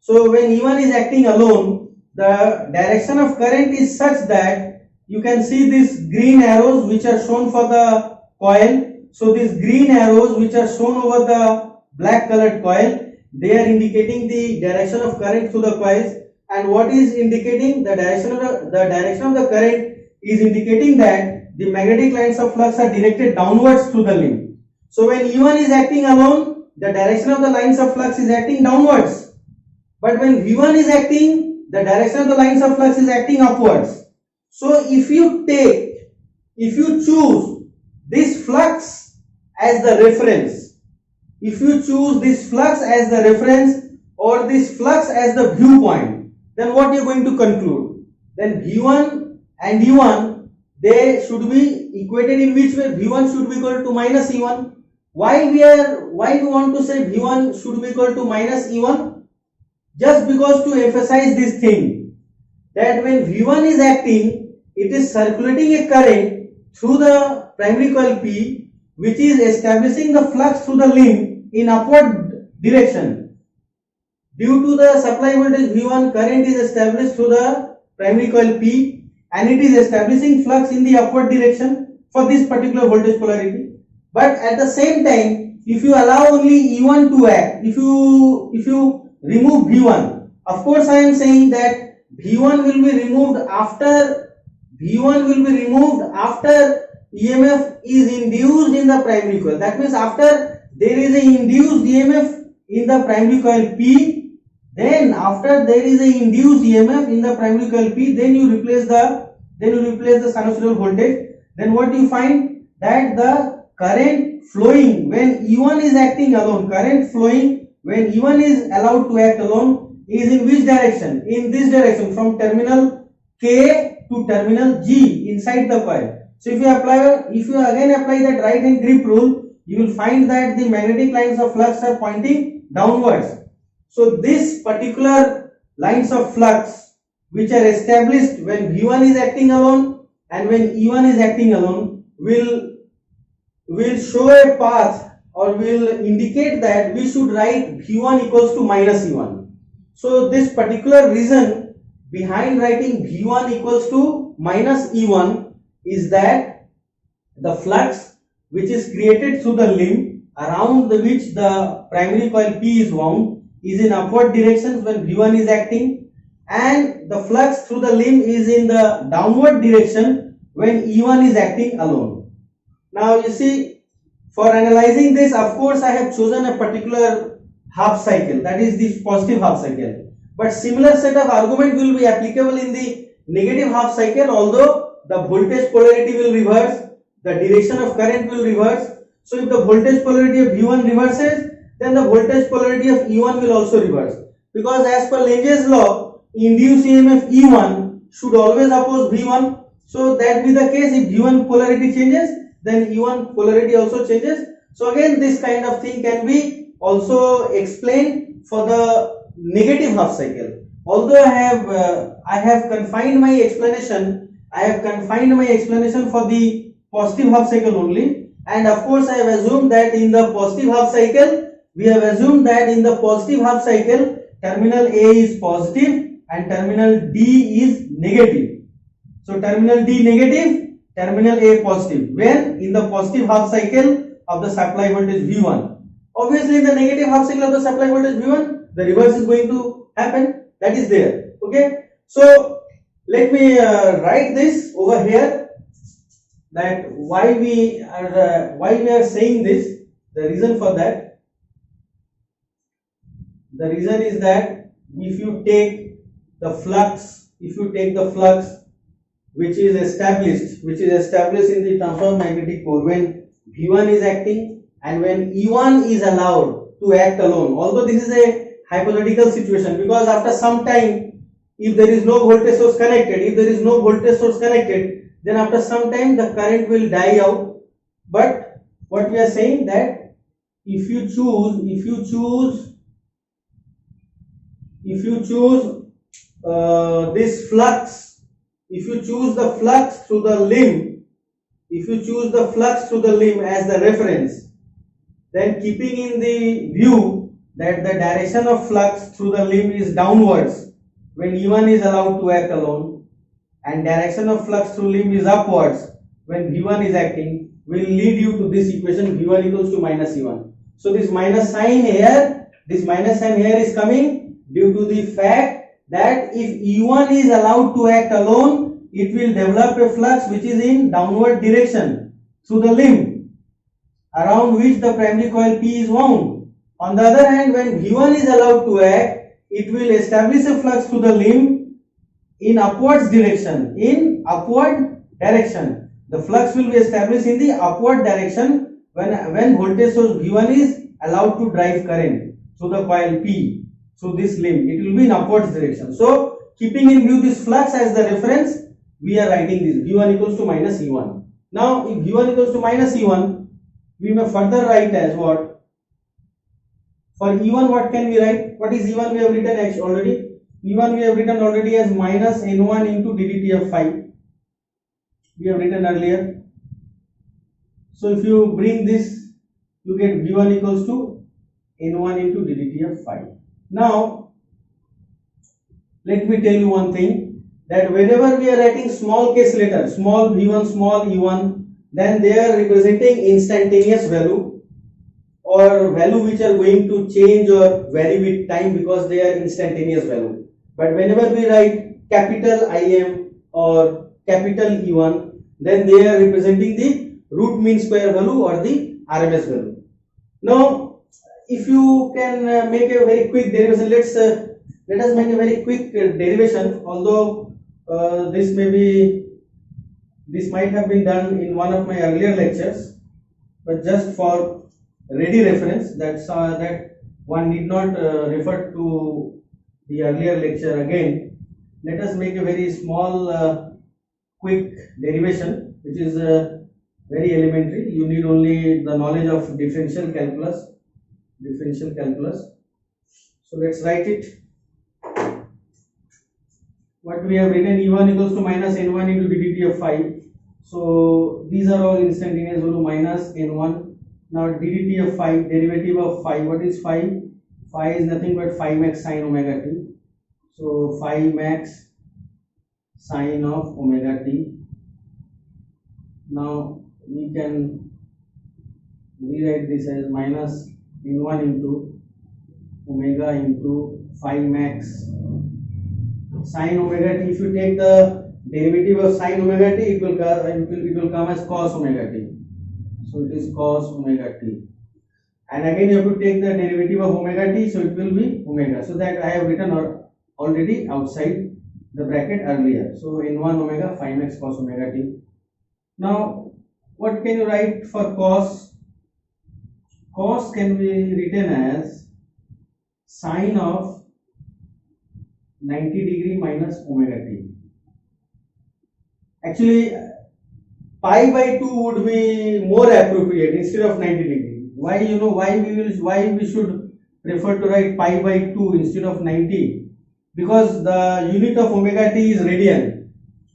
Speaker 1: So when E1 is acting alone, the direction of current is such that you can see these green arrows which are shown for the coil. So these green arrows which are shown over the black colored coil, they are indicating the direction of current through the coils. And what is indicating the direction of the current is indicating that the magnetic lines of flux are directed downwards through the limb. So when E1 is acting alone, the direction of the lines of flux is acting downwards. But when V1 is acting, the direction of the lines of flux is acting upwards. So if you choose this flux as the reference, or this flux as the viewpoint, then what you are going to conclude? Then V1 and E1, they should be equated in which way? V1 should be equal to minus E1. Why we want to say V1 should be equal to minus E1? Just because to emphasize this thing, that when V1 is acting, it is circulating a current through the primary coil P, which is establishing the flux through the limb in upward direction. Due to the supply voltage V1, current is established through the primary coil P, and it is establishing flux in the upward direction for this particular voltage polarity. But at the same time, if you allow only E1 to act, if you remove V1, of course I am saying that V1 will be removed after EMF is induced in the primary coil. That means after there is a induced EMF in the primary coil P, then after there is a induced EMF in the primary coil P, then you replace the sinusoidal voltage. Then what do you find? That the current flowing when E1 is acting alone, current flowing when E1 is allowed to act alone is in which direction? In this direction, from terminal K to terminal G inside the coil. So if you again apply that right hand grip rule, you will find that the magnetic lines of flux are pointing downwards. So this particular lines of flux which are established when V1 is acting alone and when E1 is acting alone will show a path or will indicate that we should write V1 equals to minus E1. So this particular reason behind writing V1 equals to minus E1 is that the flux which is created through the limb around which the primary coil P is wound is in upward directions when V1 is acting, and the flux through the limb is in the downward direction when E1 is acting alone. Now you see, for analyzing this, of course I have chosen a particular half cycle, that is the positive half cycle, but similar set of argument will be applicable in the negative half cycle, although the voltage polarity will reverse, the direction of current will reverse. So if the voltage polarity of V1 reverses, then the voltage polarity of E1 will also reverse, because as per Lenge's law, induced EMF E1 should always oppose V1. So that be the case, if V1 polarity changes, then E1 polarity also changes. So again this kind of thing can be also explained for the negative half cycle. Although I have confined my explanation for the positive half cycle only, and of course I have assumed that in the positive half cycle terminal A is positive and terminal D is negative. So terminal D negative, terminal A positive, when in the positive half cycle of the supply voltage V1. Obviously in the negative half cycle of the supply voltage V1, the reverse is going to happen, that is there. Okay, so let me write this over here, that why we are saying this. The reason for that, the reason is that if you take the flux which is established in the transformer magnetic core when V1 is acting and when E1 is allowed to act alone, although this is a hypothetical situation, because after some time, if there is no voltage source connected, then after some time the current will die out. But what we are saying, that if you choose this flux, if you choose the flux through the limb as the reference, then keeping in the view that the direction of flux through the limb is downwards when E1 is allowed to act alone, and direction of flux through limb is upwards when V1 is acting, will lead you to this equation V1 equals to minus E1. So this minus sign here is coming due to the fact that if E1 is allowed to act alone, it will develop a flux which is in downward direction through the limb around which the primary coil P is wound. On the other hand, when V1 is allowed to act, it will establish a flux through the limb in upward direction. The flux will be established in the upward direction when voltage source V1 is allowed to drive current through the coil P. through this limb, it will be in upwards direction. So keeping in view this flux as the reference, we are writing this V1 equals to minus E1. Now if V1 equals to minus E1, we may further write as what? For E1, what can we write? What is E1? We have written X already. E1 we have written already as minus N1 into ddt of phi. We have written earlier. So if you bring this, you get V1 equals to N1 into ddt of phi. Now, let me tell you one thing, that whenever we are writing small case letter, small v1, small e1, then they are representing instantaneous value or value which are going to change or vary with time because they are instantaneous value. But whenever we write capital Im or capital E1, then they are representing the root mean square value or the RMS value. Now, if you can make a very quick derivation, let us make a very quick derivation. Although this might have been done in one of my earlier lectures, but just for ready reference, that one need not refer to the earlier lecture again. Let us make a very small quick derivation, which is very elementary. You need only the knowledge of differential calculus. So let's write it. What we have written, E1 equals to minus N1 into ddt of phi. So these are all instantaneous value, minus N1. Now ddt of phi, derivative of phi. What is phi? Phi is nothing but phi max sine omega t. So phi max sine of omega t. Now we can rewrite this as minus N1 into omega into phi max sine omega t. If you take the derivative of sine omega t, it will come as cos omega t. So it is cos omega t. And again you have to take the derivative of omega t, so it will be omega. So that I have written already outside the bracket earlier. So N1 omega phi max cos omega t. Now what can you write for cos? Cos can be written as sine of 90 degree minus omega t. Actually, pi by 2 would be more appropriate instead of 90 degree. Why? You know why we should prefer to write pi by 2 instead of 90? Because the unit of omega t is radian.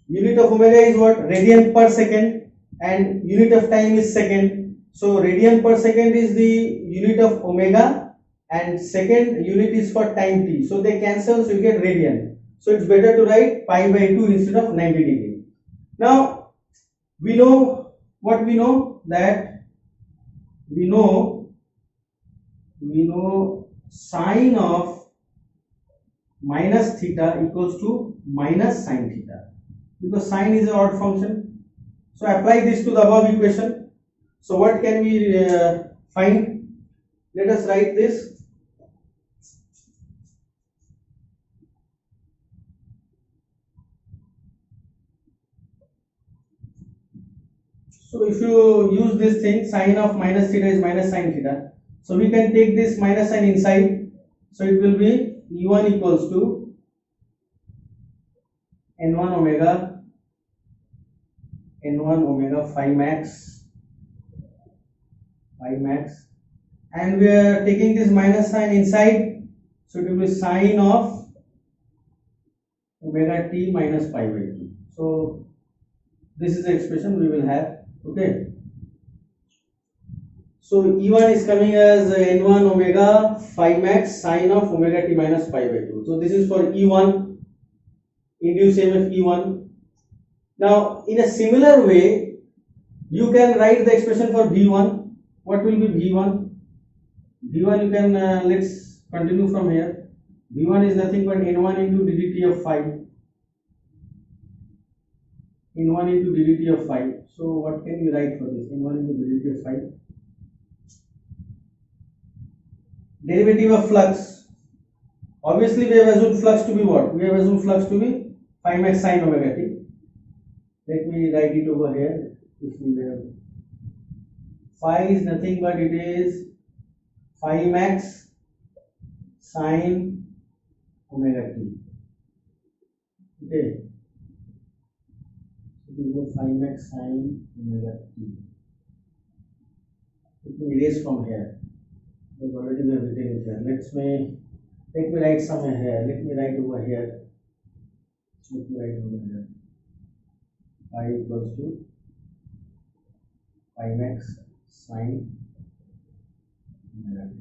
Speaker 1: Unit of omega is what? Radian per second, and unit of time is second. So radian per second is the unit of omega, and second unit is for time t. So they cancel, so you get radian. So it's better to write pi by 2 instead of 90 degree. Now we know what we know, that we know sine of minus theta equals to minus sine theta, because sine is an odd function. So apply this to the above equation. So what can we find? Let us write this. So if you use this thing, sine of minus theta is minus sine theta. So we can take this minus sign inside. So it will be E1 equals to N1 omega phi max, and we are taking this minus sign inside. So it will be sine of omega t minus pi by 2. So this is the expression we will have. Okay, so E1 is coming as N1 omega phi max sine of omega t minus pi by 2. So this is for E1, induced EMF E1. Now in a similar way, you can write the expression for V1. What will be V1? V1 you can, let's continue from here. V1 is nothing but N1 into ddt of phi. N1 into ddt of phi. So what can we write for this? N1 into ddt of phi. Derivative of flux. Obviously we have assumed flux to be what? We have assumed flux to be phi max sine omega t. Let me write it over here. If we have phi is nothing but it is phi max sine omega t. Okay, it is a phi max sine omega t. Let me erase from here. I've already written it here. Let me write somewhere here. Let me write over here. Let me write over here. Phi equals to phi max sine omega t.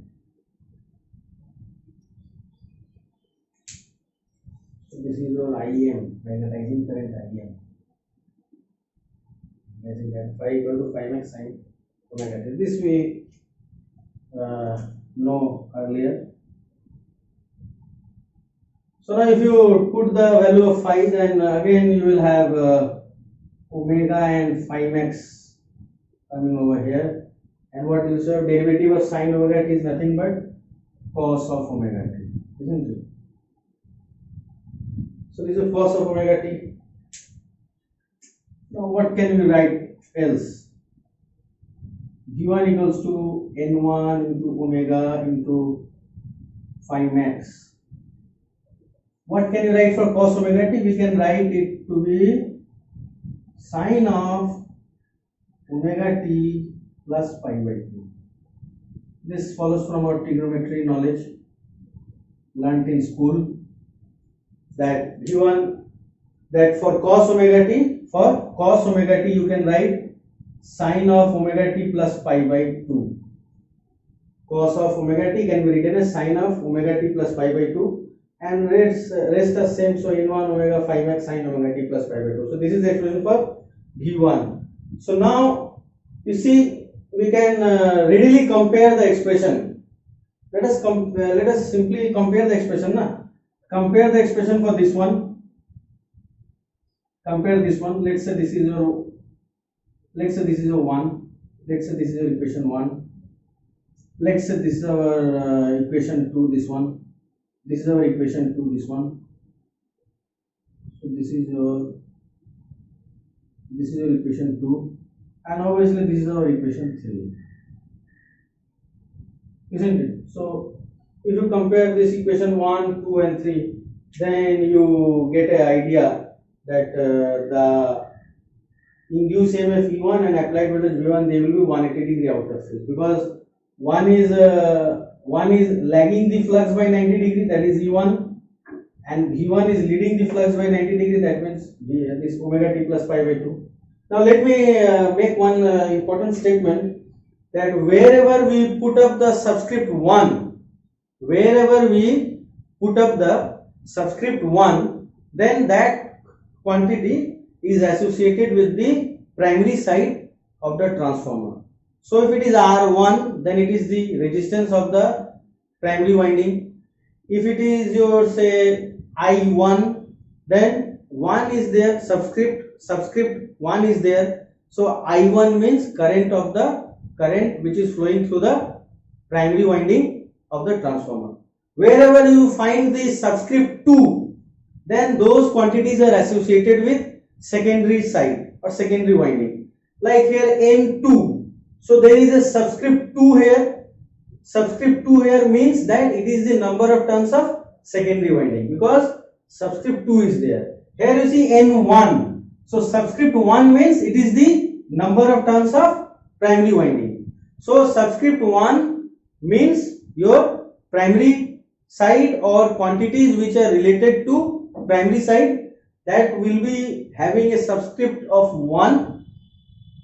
Speaker 1: So this is your IM, magnetizing current IM. As in that phi equal to phi max sine omega t. This we know earlier. So now if you put the value of phi, then again you will have omega and phi max coming over here, and what will serve derivative of sine omega t is nothing but cos of omega t, isn't it? So this is cos of omega t. Now what can we write else? V1 equals to n1 into omega into phi max. What can you write for cos omega t? We can write it to be sine of omega t plus pi by 2. This follows from our trigonometry knowledge learnt in school, that V1, that for cos omega t you can write sine of omega t plus pi by 2. Cos of omega t can be written as sine of omega t plus pi by 2, and rest are same. So n1 omega phi max sine omega t plus pi by 2. So this is the expression for V1. So now you see we can readily compare the expression. Let us simply compare the expression. Compare the expression for this one. Compare this one. Let's say this is your 1. Let's say this is your equation 1. Let's say this is our equation 2. This one. This is our equation 2. This one. So this is your equation 2, and obviously this is our equation 3, isn't it? So if you compare this equation 1, 2 and 3, then you get an idea that the induced EMF E1 and applied voltage V1, they will be 180 degree out of phase, because one is lagging the flux by 90 degree, that is E1, and V1 is leading the flux by 90 degree, that means this omega t plus pi by 2. Now let me make one important statement, that wherever we put up the subscript 1, then that quantity is associated with the primary side of the transformer. So if it is R1, then it is the resistance of the primary winding. If it is your say I1, then 1 is there, subscript 1 is there. So I1 means current which is flowing through the primary winding of the transformer. Wherever you find the subscript 2, then those quantities are associated with secondary side or secondary winding. Like here N2, so there is a subscript 2 here. Subscript 2 here means that it is the number of turns of secondary winding, because subscript 2 is there. Here you see N1, so subscript 1 means it is the number of turns of primary winding. So subscript 1 means your primary side or quantities which are related to primary side, that will be having a subscript of 1,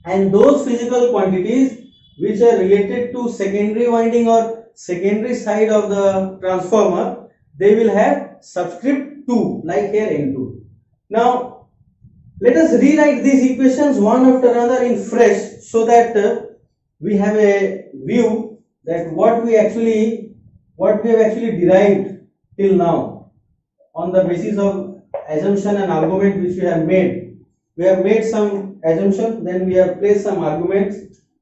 Speaker 1: and those physical quantities which are related to secondary winding or secondary side of the transformer, they will have subscript 2, like here N2. Now let us rewrite these equations one after another in fresh, so that we have a view that what we have actually derived till now on the basis of assumption and argument which we have made. We have made some assumption, then we have placed some arguments.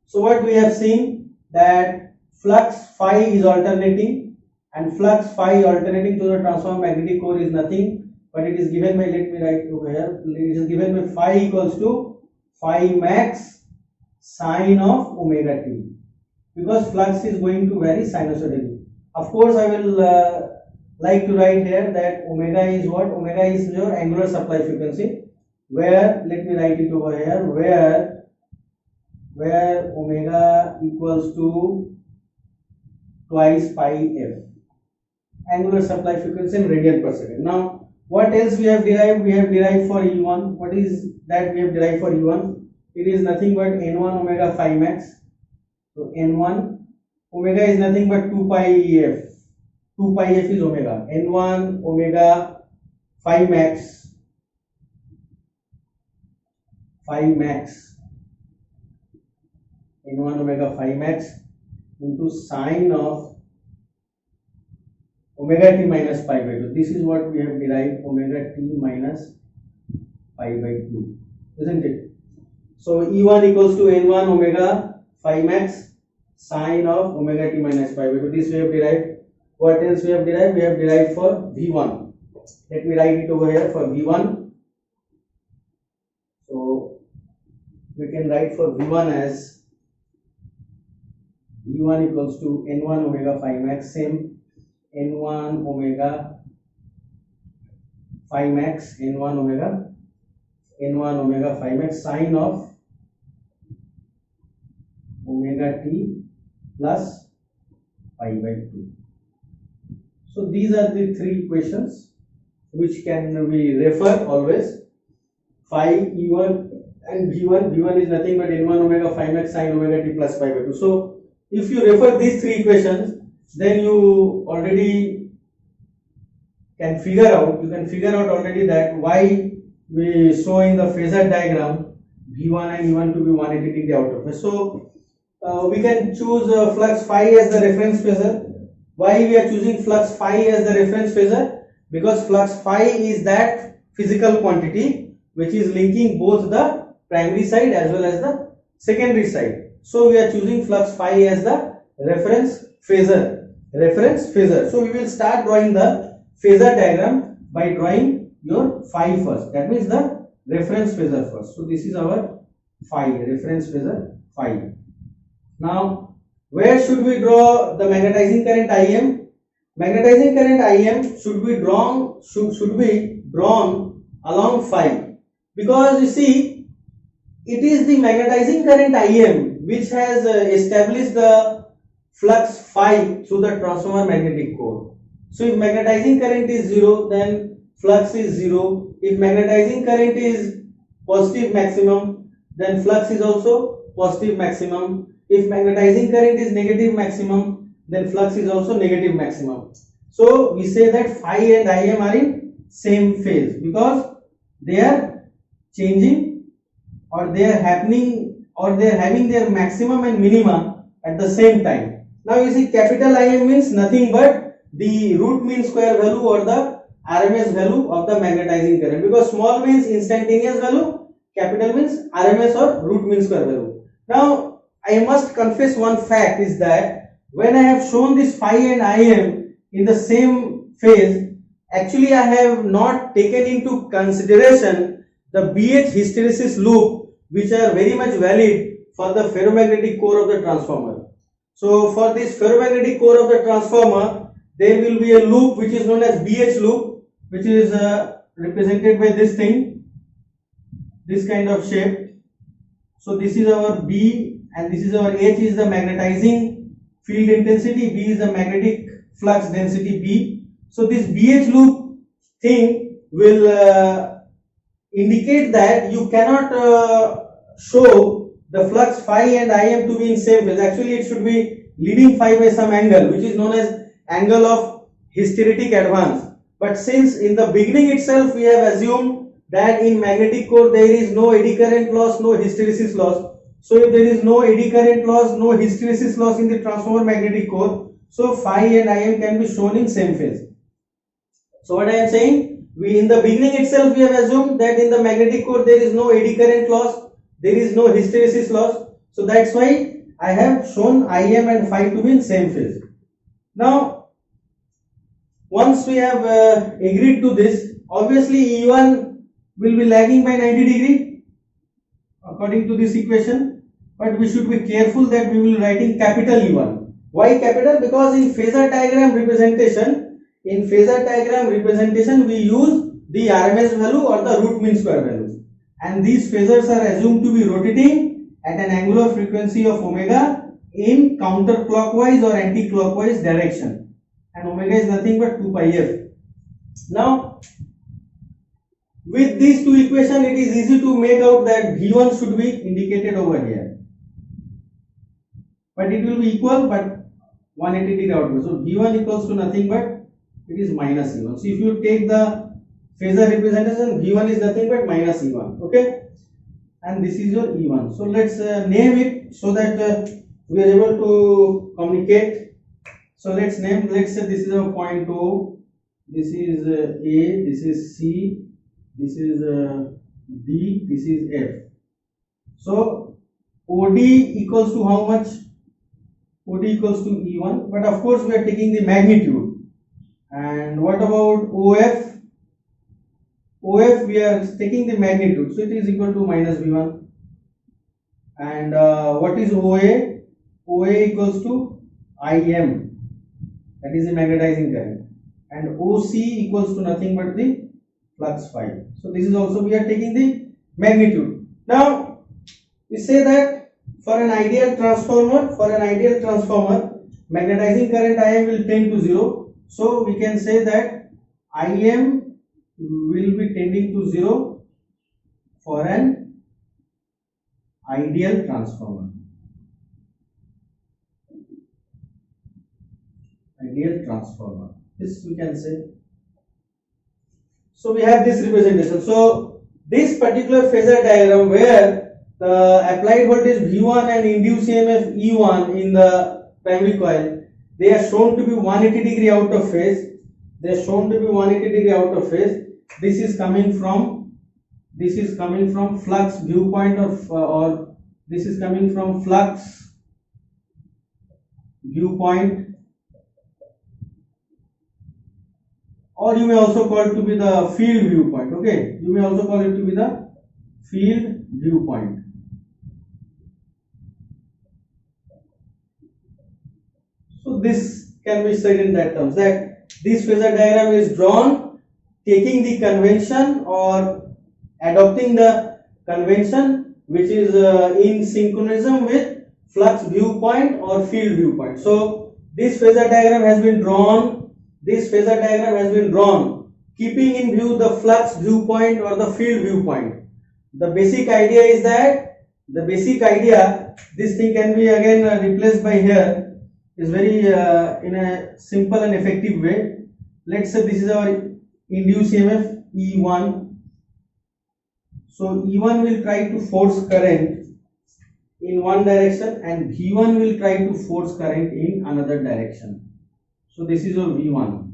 Speaker 1: So what we have seen, that flux phi is alternating, and flux phi alternating to the transformer magnetic core is nothing, but it is given by, let me write over here, it is given by phi equals to phi max sine of omega t, because flux is going to vary sinusoidally. Of course I will like to write here that omega is what? Omega is your angular supply frequency, where, let me write it over here, where omega equals to twice pi f, angular supply frequency in radian per second. Now what else we have derived? We have derived for E1. What is that we have derived for E1? It is nothing but n1 omega phi max. So n1 omega is nothing but 2 pi f. 2 pi f is omega. n1 omega phi max n1 omega phi max into sine of omega t minus pi by 2. This is what we have derived, omega t minus pi by 2, isn't it? So E1 equals to n1 omega phi max sine of omega t minus pi by 2. This we have derived. What else we have derived? We have derived for V1. Let me write it over here for V1. So we can write for V1 as V1 equals to n1 omega phi max, same n1 omega phi max, n1 omega phi max sine of omega t plus pi by 2. So these are the three equations which can be refer always. Phi E1 and V1. V1 is nothing but n1 omega phi max sine omega t plus pi by 2. So if you refer these three equations, then you already can figure out, already that why we show in the phasor diagram V1 and E1 to be 180 degree out of phase. So we can choose flux phi as the reference phasor. Why we are choosing flux phi as the reference phasor? Because flux phi is that physical quantity which is linking both the primary side as well as the secondary side. So we are choosing flux phi as the reference phasor. So we will start drawing the phasor diagram by drawing your phi first. That means the reference phasor first. So this is our phi, reference phasor phi. Now where should we draw the magnetizing current Im? Magnetizing current Im should be drawn along phi, because you see it is the magnetizing current Im which has established the flux phi through the transformer magnetic core. So if magnetizing current is 0, then flux is 0. If magnetizing current is positive maximum, then flux is also positive maximum. If magnetizing current is negative maximum, then flux is also negative maximum. So we say that phi and Im are in same phase because they are changing, or they are happening, or they are having their maximum and minima at the same time. Now you see capital Im means nothing but the root mean square value or the RMS value of the magnetizing current, because small means instantaneous value, capital means RMS or root mean square value. Now I must confess one fact is that when I have shown this phi and Im in the same phase, actually I have not taken into consideration the BH hysteresis loop, which are very much valid for the ferromagnetic core of the transformer. So for this ferromagnetic core of the transformer, there will be a loop which is known as BH loop, which is represented by this thing, this kind of shape. So this is our B and this is our H is the magnetizing field intensity, B is the magnetic flux density B. So this BH loop thing will indicate that you cannot show the flux phi and Im to be in same phase. Actually it should be leading phi by some angle, which is known as angle of hysteretic advance. But since in the beginning itself we have assumed that in magnetic core there is no eddy current loss, no hysteresis loss. So if there is no eddy current loss, no hysteresis loss in the transformer magnetic core, so phi and Im can be shown in same phase. So what I am saying, we in the beginning itself we have assumed that in the magnetic core there is no eddy current loss, there is no hysteresis loss. So that's why I have shown Im and phi to be in same phase. Now once we have agreed to this, obviously E1 will be lagging by 90 degree according to this equation, but we should be careful that we will writing capital E1. Why capital? Because in phasor diagram representation, in phasor diagram representation we use the RMS value or the root mean square value, and these phasors are assumed to be rotating at an angular frequency of omega in counterclockwise or anti-clockwise direction, and omega is nothing but 2 pi f. Now with these two equations it is easy to make out that V1 should be indicated over here, but it will be equal but 180 degree outward. So V1 equals to nothing but it is minus E1. So if you take the phasor representation, V1 is nothing but minus E1. Okay, and this is your E1. So let's name it so that we are able to communicate. So let's name. Let's say this is a point O. This is A. This is C. This is D. This is F. So OD equals to how much? OD equals to E1, but of course we are taking the magnitude. And what about OF? OF we are taking the magnitude, so it is equal to minus V1. And what is OA? OA equals to IM, that is the magnetizing current, and OC equals to nothing but the flux phi. So this is also we are taking the magnitude. Now we say that for an ideal transformer, magnetizing current IM will tend to 0. So we can say that IM will be tending to 0 for an ideal transformer. This we can say. So we have this representation. So this particular phasor diagram where the applied voltage V1 and induced EMF E1 in the primary coil, they are shown to be 180 degree out of phase. This is coming from flux viewpoint or this is coming from flux viewpoint, or you may also call it to be the field viewpoint. Okay, you may also call it to be the field viewpoint. So this can be said in that terms that this phasor diagram is drawn taking the convention or adopting the convention which is in synchronism with flux viewpoint or field viewpoint. So this phasor diagram has been drawn. Keeping in view the flux viewpoint or the field viewpoint. The basic idea is that this thing can be again replaced by here is very in a simple and effective way. Let's say this is our induced EMF E1. So E1 will try to force current in one direction and V1 will try to force current in another direction. So this is your V1.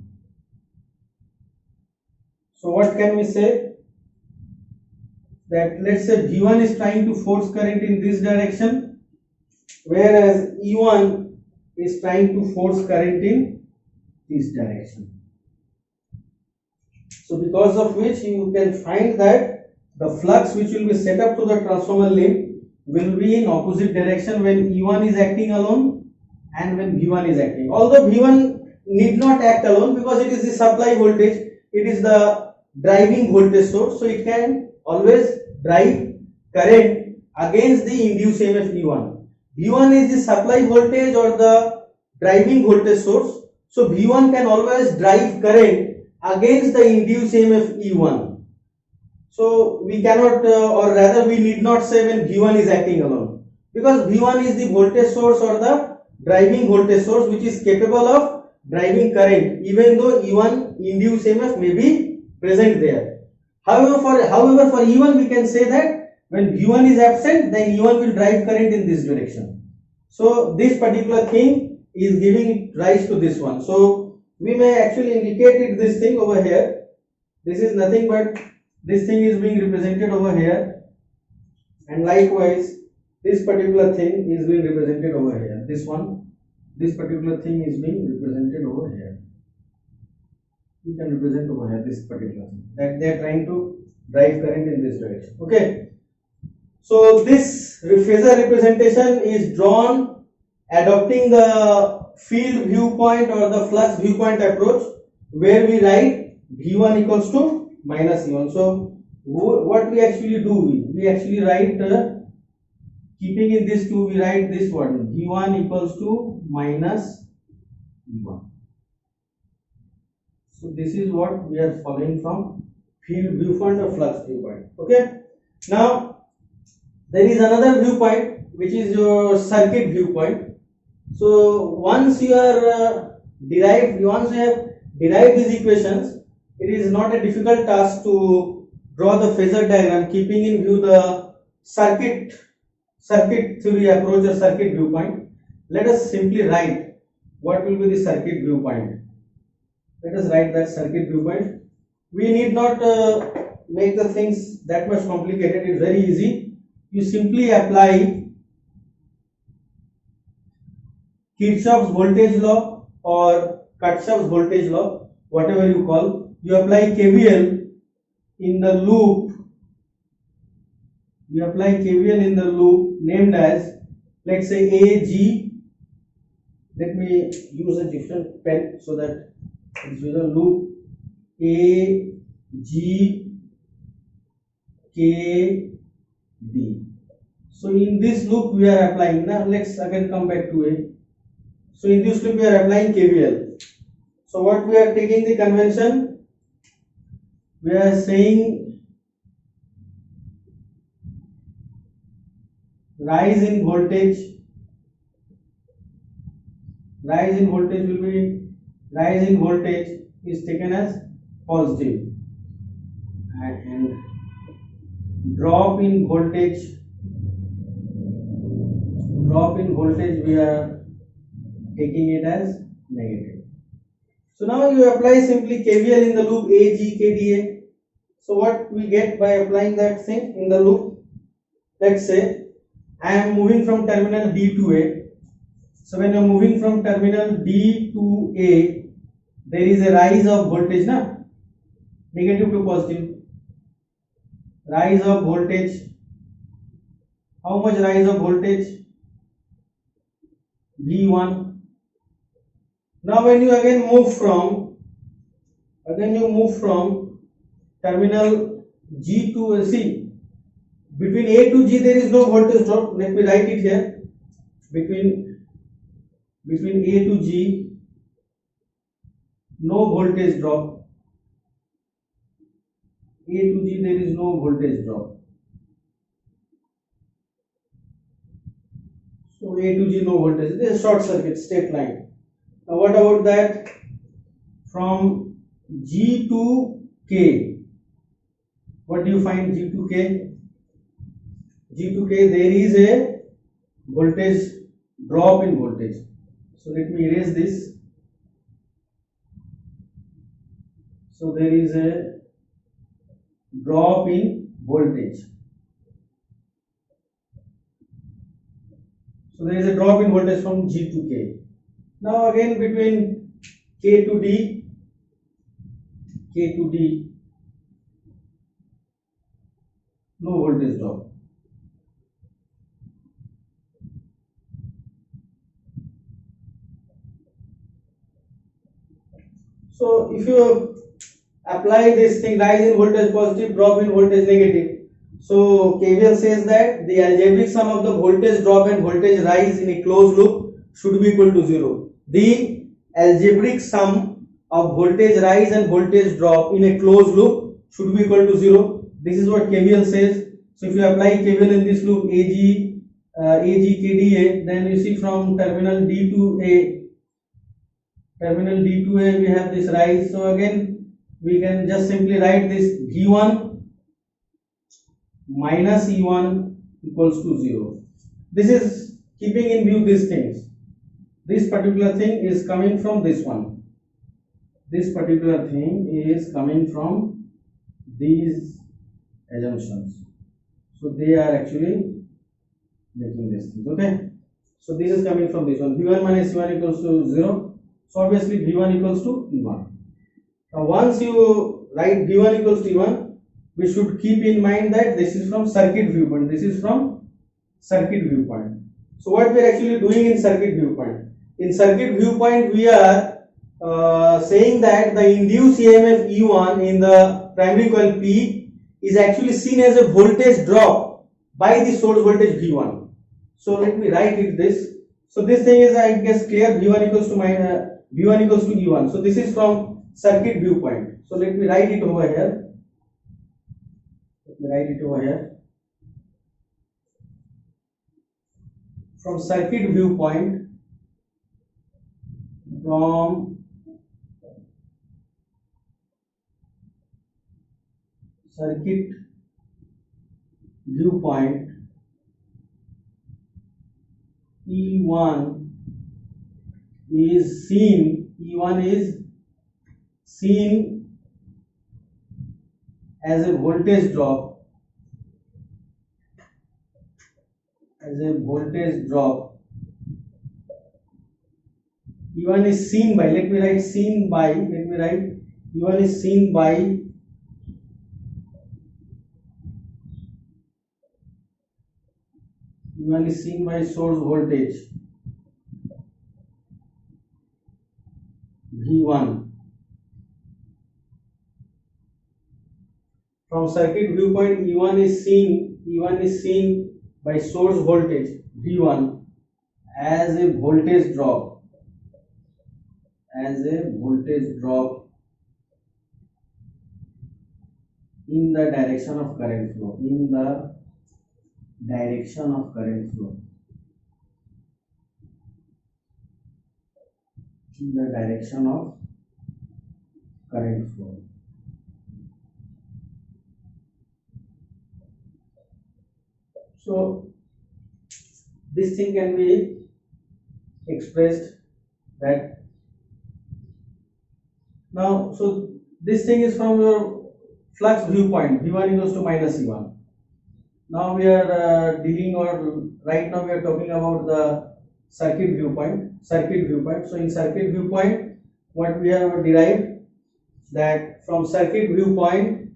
Speaker 1: So what can we say? That let's say V1 is trying to force current in this direction, whereas E1 is trying to force current in this direction. So because of which you can find that the flux which will be set up to the transformer limb will be in opposite direction when E1 is acting alone and when V1 is acting. Although V1 need not act alone because it is the supply voltage, it is the driving voltage source, so it can always drive current against the induced EMF V1. V1 is the supply voltage or the driving voltage source, so V1 can always drive current against the induced EMF E1. So we cannot or rather we need not say when V1 is acting alone, because V1 is the voltage source or the driving voltage source which is capable of driving current even though E1 induced EMF may be present there. However, for E1 we can say that when V1 is absent, then E1 will drive current in this direction. So this particular thing is giving rise to this one. So we may actually indicate it this thing over here. This is nothing but this thing is being represented over here, and likewise this particular thing is being represented over here. This particular thing is being represented over here. You can represent over here this particular thing that they are trying to drive current in this direction. Okay. So this phasor representation is drawn adopting the field viewpoint or the flux viewpoint approach, where we write V1 equals to minus E1. So what we actually do, we actually write keeping in this 2, we write this one V1 equals to minus E1. So this is what we are following from field viewpoint or flux viewpoint. Okay. Now there is another viewpoint which is your circuit viewpoint. So once you have derived these equations, it is not a difficult task to draw the phasor diagram keeping in view the circuit theory approach or circuit viewpoint. Let us simply write what will be the circuit viewpoint. Let us write that circuit viewpoint. We need not make the things that much complicated. It's very easy. You simply apply Kirchhoff's voltage law or Kirchhoff's voltage law, whatever you call. You apply KVL in the loop. You apply KVL in the loop named as, let's say, AG. Let me use a different pen so that it's a loop AG KD. So in this loop we are applying. Now let's again come back to A. So in this loop we are applying KVL. So what we are taking the convention, we are saying rise in voltage will be, rise in voltage is taken as positive, and drop in voltage we are taking it as negative. So now you apply simply KVL in the loop AG KDA. So what we get by applying that thing in the loop, let's say I am moving from terminal D to A. So when you are moving from terminal D to A, there is a rise of voltage, na? Negative to positive. Rise of voltage. How much rise of voltage? V1. Now when you again move from terminal G to C, between A to G there is no voltage drop. Let me write it here. Between A to G, no voltage drop. A to G there is no voltage drop. So A to G no voltage. This is short circuit, straight line. Now what about that? From G to K, what do you find? G to K? G to K there is a voltage drop in voltage. So let me erase this. So there is a drop in voltage. So there is a drop in voltage from G to K. Now again between K to D, no voltage drop. So if you apply this thing, rise in voltage positive, drop in voltage negative. So KVL says that the algebraic sum of the voltage drop and voltage rise in a closed loop should be equal to 0. The algebraic sum of voltage rise and voltage drop in a closed loop should be equal to 0. This is what KVL says. So if you apply KVL in this loop AG KDA, then you see from terminal D to A we have this rise. So again we can just simply write this V1 minus E1 equals to 0. This is keeping in view these things. This particular thing is coming from this one. This particular thing is coming from these assumptions. So they are actually making this thing. Okay. So this is coming from this one. V1 minus E1 equals to 0. So obviously V1 equals to E1. Now once you write V1 equals to E1, we should keep in mind that this is from circuit viewpoint. This is from circuit viewpoint. So what we are actually doing in circuit viewpoint? In circuit viewpoint, we are saying that the induced EMF E1 in the primary coil P is actually seen as a voltage drop by the source voltage V1. So let me write it this. So this thing is, I guess, clear. V1 equals to V1 equals to E1. So this is from circuit viewpoint. So let me write it over here. From circuit viewpoint, from circuit viewpoint, E1 is seen as a voltage drop, E1 is seen by, E1 is seen by source voltage V1. From circuit viewpoint, E1 is seen by source voltage V1 as a voltage drop, in the direction of current flow, So this thing can be expressed that now. So this thing is from your flux viewpoint, V1 equals to minus E1. Now we are right now we are talking about the circuit viewpoint. So in circuit viewpoint, what we have derived, that from circuit viewpoint,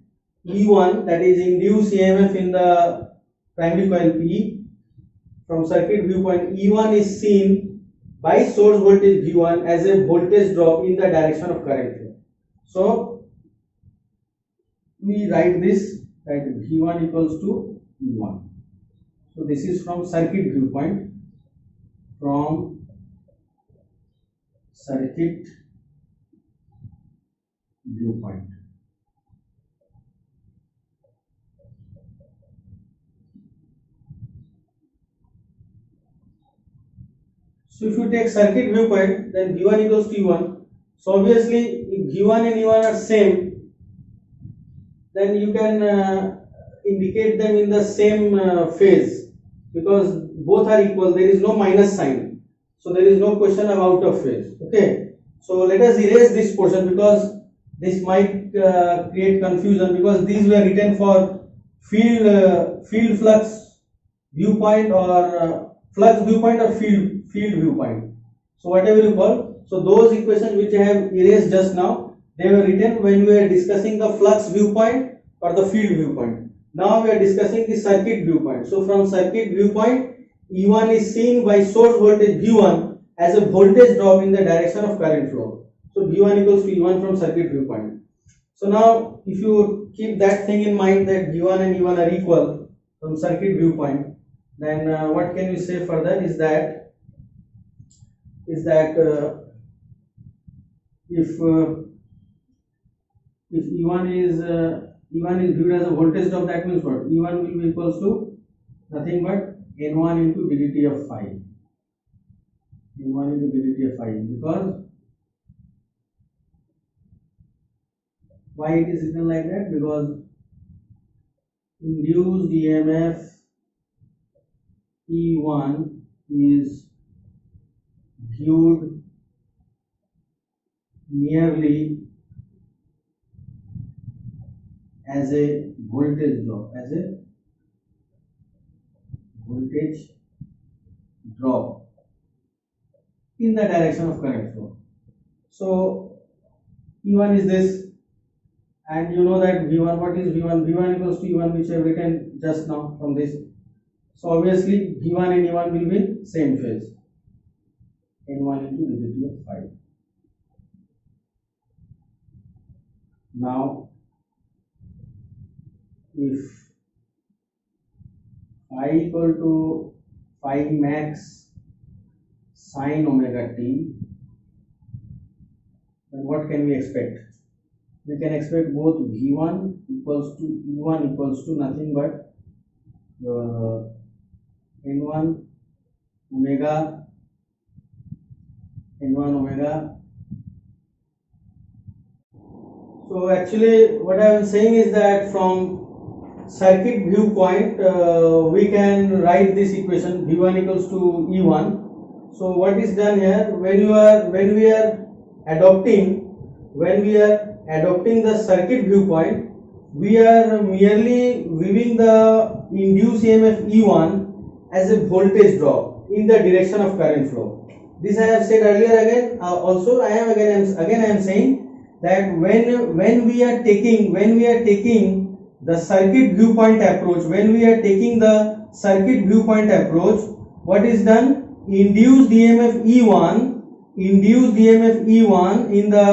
Speaker 1: E1, that is induced EMF in the primary coil P, from circuit viewpoint, E1 is seen by source voltage V1 as a voltage drop in the direction of current flow. So we write this, that V1 equals to E1. So this is from circuit viewpoint. So if you take circuit viewpoint, then V1 equals to E1. So obviously, if V1 and E1 are same, then you can indicate them in the same phase, because both are equal. There is no minus sign, so there is no question of out of phase. Okay, so let us erase this portion, because this might create confusion, because these were written for field flux viewpoint, or flux viewpoint, or field viewpoint. So whatever you call, so those equations which I have erased just now, they were written when we were discussing the flux viewpoint or the field viewpoint. Now we are discussing the circuit viewpoint. So from circuit viewpoint, E1 is seen by source voltage V1 as a voltage drop in the direction of current flow. So V1 equals to E1 from circuit viewpoint. So now if you keep that thing in mind, that V1 and E1 are equal from circuit viewpoint, then what can you say further is that if E1 is viewed as a voltage drop, that means what? E1 will be equals to nothing but N1 into ddt of phi. Because why it is written like that? Because induced EMF E1 is viewed merely as a voltage drop, in the direction of current flow. So E1 is this, and you know that V1, what is V1? V1 equals to E1, which I have written just now from this. So obviously V1 and E1 will be same phase, N1 into ddt of phi. Now if phi equal to phi max sin omega t, then what can we expect? We can expect both v1 equals to e1 equals to nothing but n1 omega So actually what I am saying is that from circuit viewpoint we can write this equation v1 equals to e1. So what is done here, when we are adopting the circuit viewpoint, we are merely viewing the induced EMF E1 as a voltage drop in the direction of current flow. This I have said earlier again. Also I am saying that when we are taking the circuit viewpoint approach, what is done? Induced EMF E1 in the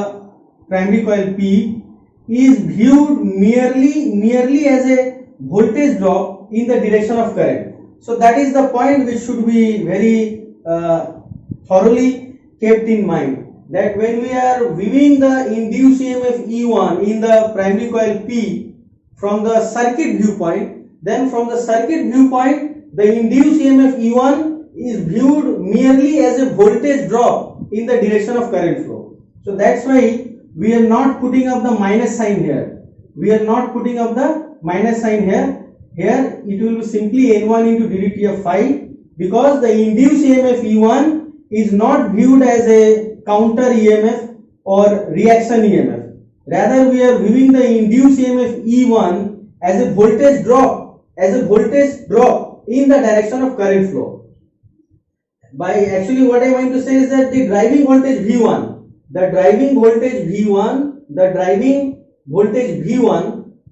Speaker 1: primary coil P is viewed merely as a voltage drop in the direction of current. So that is the point which should be very thoroughly kept in mind, that when we are viewing the induced EMF E1 in the primary coil P from the circuit viewpoint, then from the circuit viewpoint the induced EMF E1 is viewed merely as a voltage drop in the direction of current flow. So that's why we are not putting up the minus sign here. Here it will be simply N1 into dt of phi, because the induced EMF E1 is not viewed as a counter EMF or reaction EMF. Rather we are viewing the induced EMF E1 as a voltage drop in the direction of current flow. By actually what I am going to say is that the driving voltage V1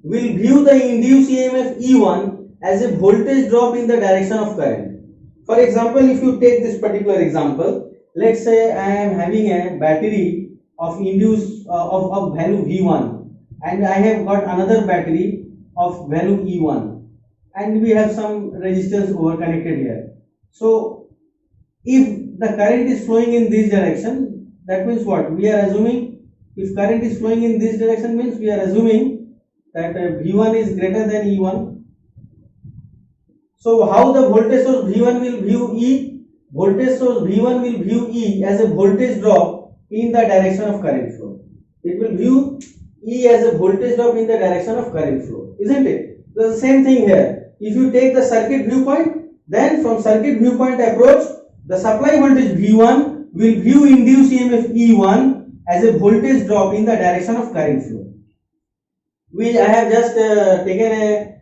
Speaker 1: will view the induced EMF E1 as a voltage drop in the direction of current. For example, if you take this particular example, let's say I am having a battery of induced of value V1, and I have got another battery of value E1, and we have some resistance over connected here. So if the current is flowing in this direction, that means what? We are assuming, if current is flowing in this direction, means we are assuming that V1 is greater than E1. So how the voltage source V1 will view E? Voltage source V1 will view E as a voltage drop in the direction of current flow. It will view E as a voltage drop in the direction of current flow, isn't it? So the same thing here. If you take the circuit viewpoint, then from circuit viewpoint approach, the supply voltage V1 will view induced EMF E1 as a voltage drop in the direction of current flow. I have just taken a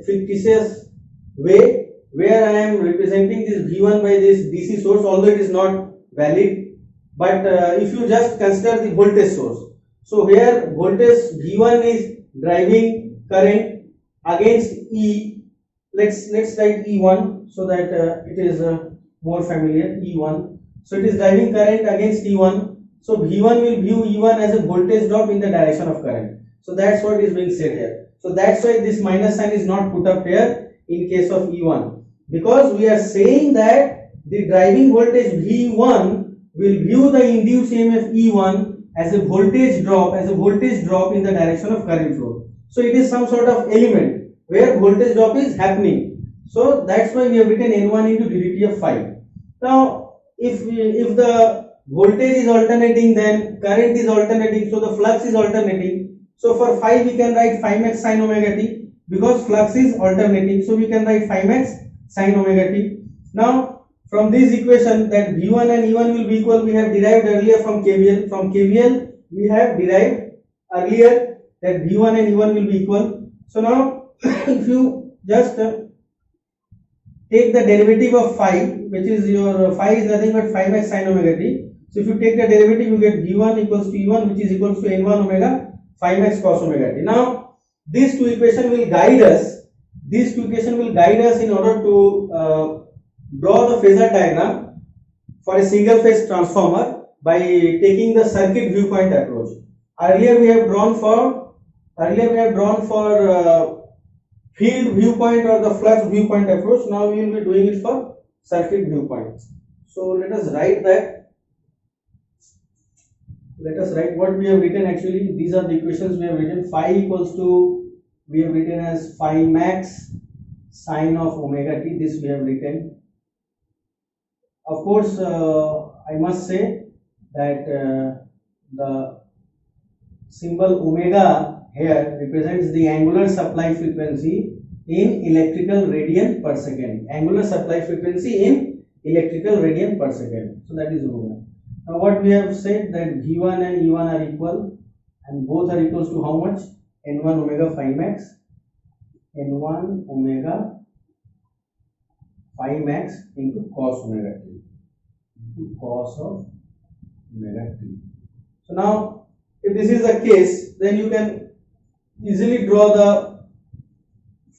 Speaker 1: fictitious way where I am representing this V1 by this DC source, although it is not valid. But if you just consider the voltage source, so here voltage V1 is driving current against E. Let's write E1 so that it is more familiar. E1. So it is driving current against E1. So V1 will view E1 as a voltage drop in the direction of current. So that's what is being said here. So that's why this minus sign is not put up here in case of E1, because we are saying that the driving voltage V1 will view the induced EMF E1 as a voltage drop in the direction of current flow. So it is some sort of element where voltage drop is happening. So that's why we have written N1 into dt of phi. Now if the voltage is alternating, then current is alternating, so the flux is alternating. So for phi we can write phi max sin omega t, because flux is alternating, so we can write phi max sin omega t. Now from this equation that V1 and E1 will be equal, we have derived earlier from KVL. From KVL we have derived earlier that V1 and E1 will be equal. So now if you just take the derivative of phi, which is your phi is nothing but phi max sin omega t. So if you take the derivative, you get V1 equals to E1, which is equals to N1 omega phi max cos omega t. Now these two equations will guide us. In order to draw the phasor diagram for a single phase transformer by taking the circuit viewpoint approach. Earlier we have drawn for field viewpoint or the flux viewpoint approach. Now we will be doing it for circuit viewpoint. So let us write that. Let us write what we have written. Actually, these are the equations we have written. Phi equals to, we have written as phi max sine of omega t. This we have written. Of course, I must say that the symbol omega here represents the angular supply frequency in electrical radian per second. Angular supply frequency in electrical radian per second. So that is omega. Now what we have said, that V1 and E1 are equal, and both are equals to how much? N1 omega phi max. N1 omega phi max into cos omega t, into cos of omega t. So now if this is the case, then you can easily draw the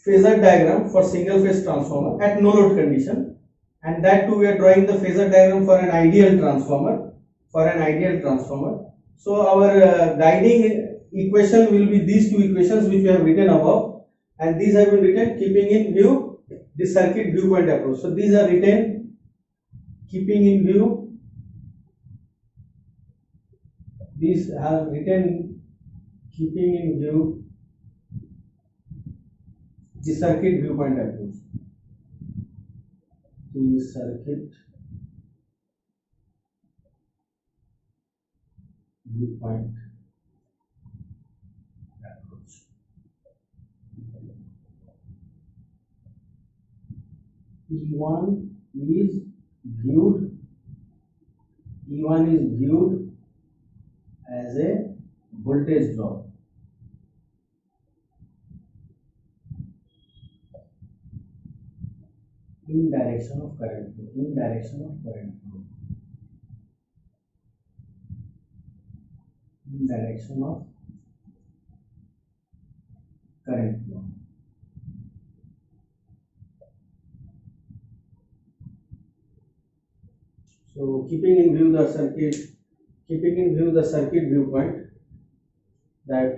Speaker 1: phasor diagram for single phase transformer at no load condition, and that too we are drawing the phasor diagram for an ideal transformer. So our guiding equation will be these two equations which we have written above, and these have been written keeping in view the circuit viewpoint approach. So these are written keeping in view, these are written keeping in view the circuit viewpoint approach. The circuit viewpoint approach. E1 is viewed as a voltage drop. In direction of current flow. So keeping in view the circuit viewpoint, that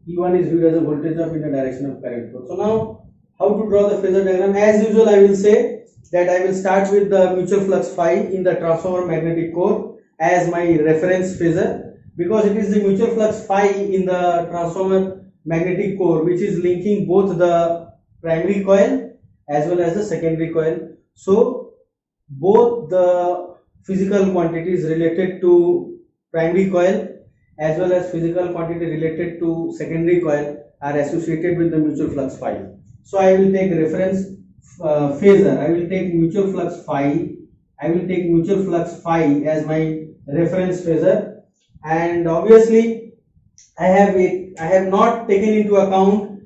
Speaker 1: E1 is viewed as a voltage drop in the direction of current flow. So now how to draw the phasor diagram? As usual, I will say that I will start with the mutual flux phi in the transformer magnetic core as my reference phasor, because it is the mutual flux phi in the transformer magnetic core which is linking both the primary coil as well as the secondary coil. So both the physical quantities related to primary coil as well as physical quantity related to secondary coil are associated with the mutual flux phi. So I will take reference phasor. I will take mutual flux phi as my reference phasor, and obviously I have not taken into account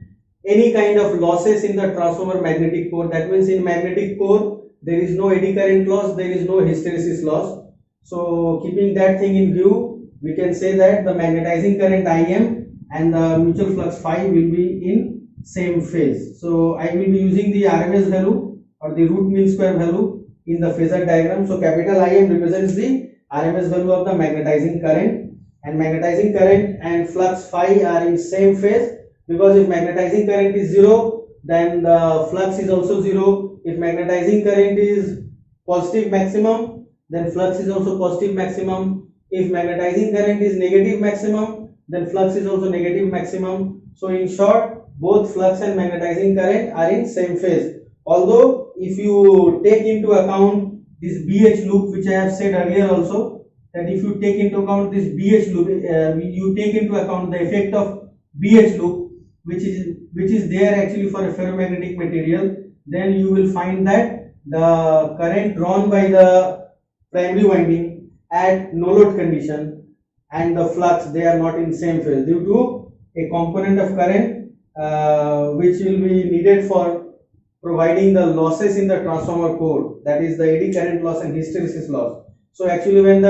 Speaker 1: any kind of losses in the transformer magnetic core. That means in magnetic core there is no eddy current loss, there is no hysteresis loss. So keeping that thing in view, we can say that the magnetizing current Im and the mutual flux phi will be in same phase. So I will be using the RMS value or the root mean square value in the phasor diagram. So capital Im represents the RMS value of the magnetizing current, and magnetizing current and flux phi are in same phase, because if magnetizing current is 0, then the flux is also 0. If magnetizing current is positive maximum, then flux is also positive maximum. If magnetizing current is negative maximum, then flux is also negative maximum. So in short, both flux and magnetizing current are in same phase. Although if you take into account this BH loop, which I have said earlier also, that if you take into account this BH loop, you take into account the effect of BH loop, which is there actually for a ferromagnetic material, then you will find that the current drawn by the primary winding at no load condition and the flux, they are not in same phase due to a component of current which will be needed for providing the losses in the transformer core, that is the eddy current loss and hysteresis loss. So actually when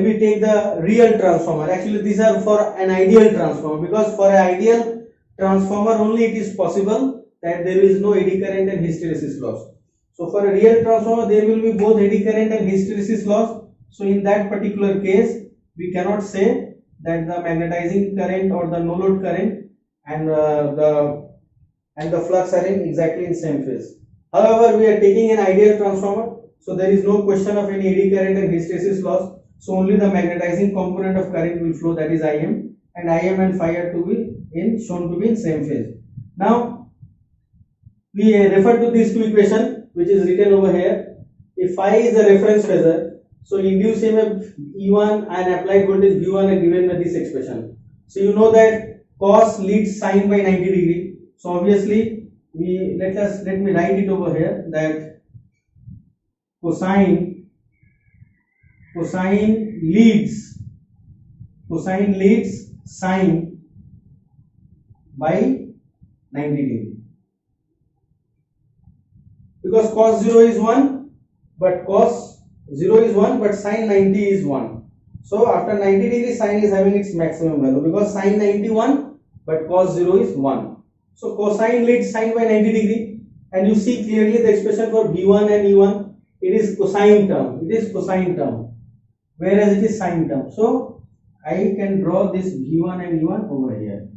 Speaker 1: we take the real transformer, actually these are for an ideal transformer, because for an ideal transformer only it is possible that there is no eddy current and hysteresis loss. So for a real transformer there will be both eddy current and hysteresis loss. So in that particular case we cannot say that the magnetizing current or the no load current and the flux are in exactly in same phase. However, we are taking an ideal transformer, so there is no question of any eddy current and hysteresis loss. So only the magnetizing component of current will flow, that is Im, and Im and phi are to be shown to be in same phase. Now we refer to these two equations which is written over here. If phi is a reference phasor, so induced EMF E1 and applied voltage V1 are given by this expression. So you know that cos leads sine by 90 degree. So obviously let me write it over here that cosine leads sine by 90 degree, because cos 0 is 1 but sine 90 is 1. So after 90 degree sine is having its maximum value, because sine 91 but cos 0 is 1. So cosine leads sine by 90 degree, and you see clearly the expression for V1 and E1, it is cosine term, whereas it is sine term. So I can draw this V1 and E1 over here.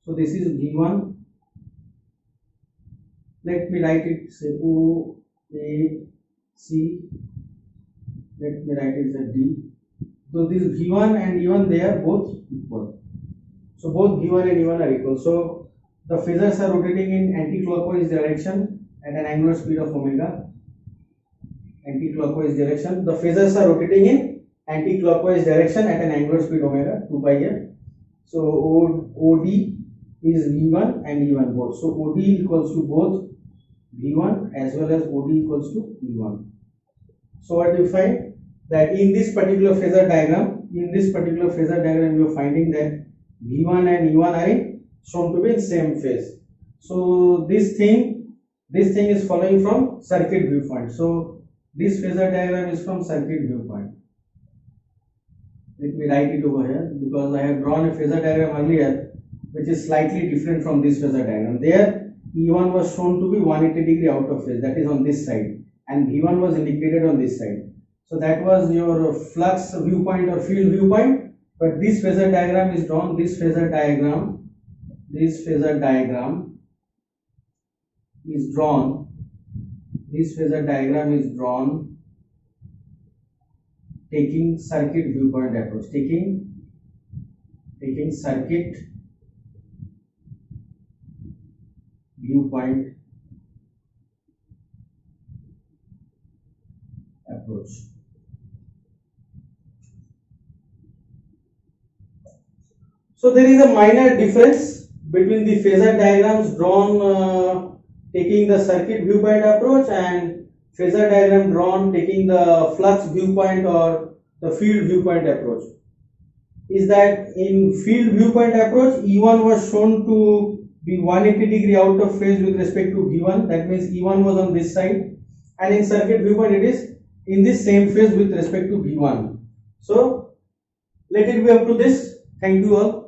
Speaker 1: So this is V1, let me write it, say O, A, C, let me write it as D. So this V1 and E1, they are both equal. So both V1 and E1 are equal. So the phasors are rotating in anti-clockwise direction at an angular speed of omega. Anti-clockwise direction. The phasors are rotating in anti-clockwise direction at an angular speed omega 2 pi f. So OD is V1 and E1 both. So OD equals to both V1 as well as OD equals to E1. So what do you find? That in this particular phasor diagram, you are finding that V1 and E1 are shown to be in same phase. So this thing is following from circuit viewpoint. So this phasor diagram is from circuit viewpoint. Let me write it over here, because I have drawn a phasor diagram earlier which is slightly different from this phasor diagram. There E1 was shown to be 180 degree out of phase, that is on this side, and V1 was indicated on this side. So that was your flux viewpoint or field viewpoint. But this phasor diagram is drawn, this phasor diagram is drawn taking circuit viewpoint approach, taking circuit viewpoint approach. So there is a minor difference between the phasor diagrams drawn taking the circuit viewpoint approach and phasor diagram drawn taking the flux viewpoint or the field viewpoint approach. Is that in field viewpoint approach, E1 was shown to be 180 degree out of phase with respect to V1. That means E1 was on this side, and in circuit viewpoint it is in this same phase with respect to V1. So let it be up to this. Thank you all.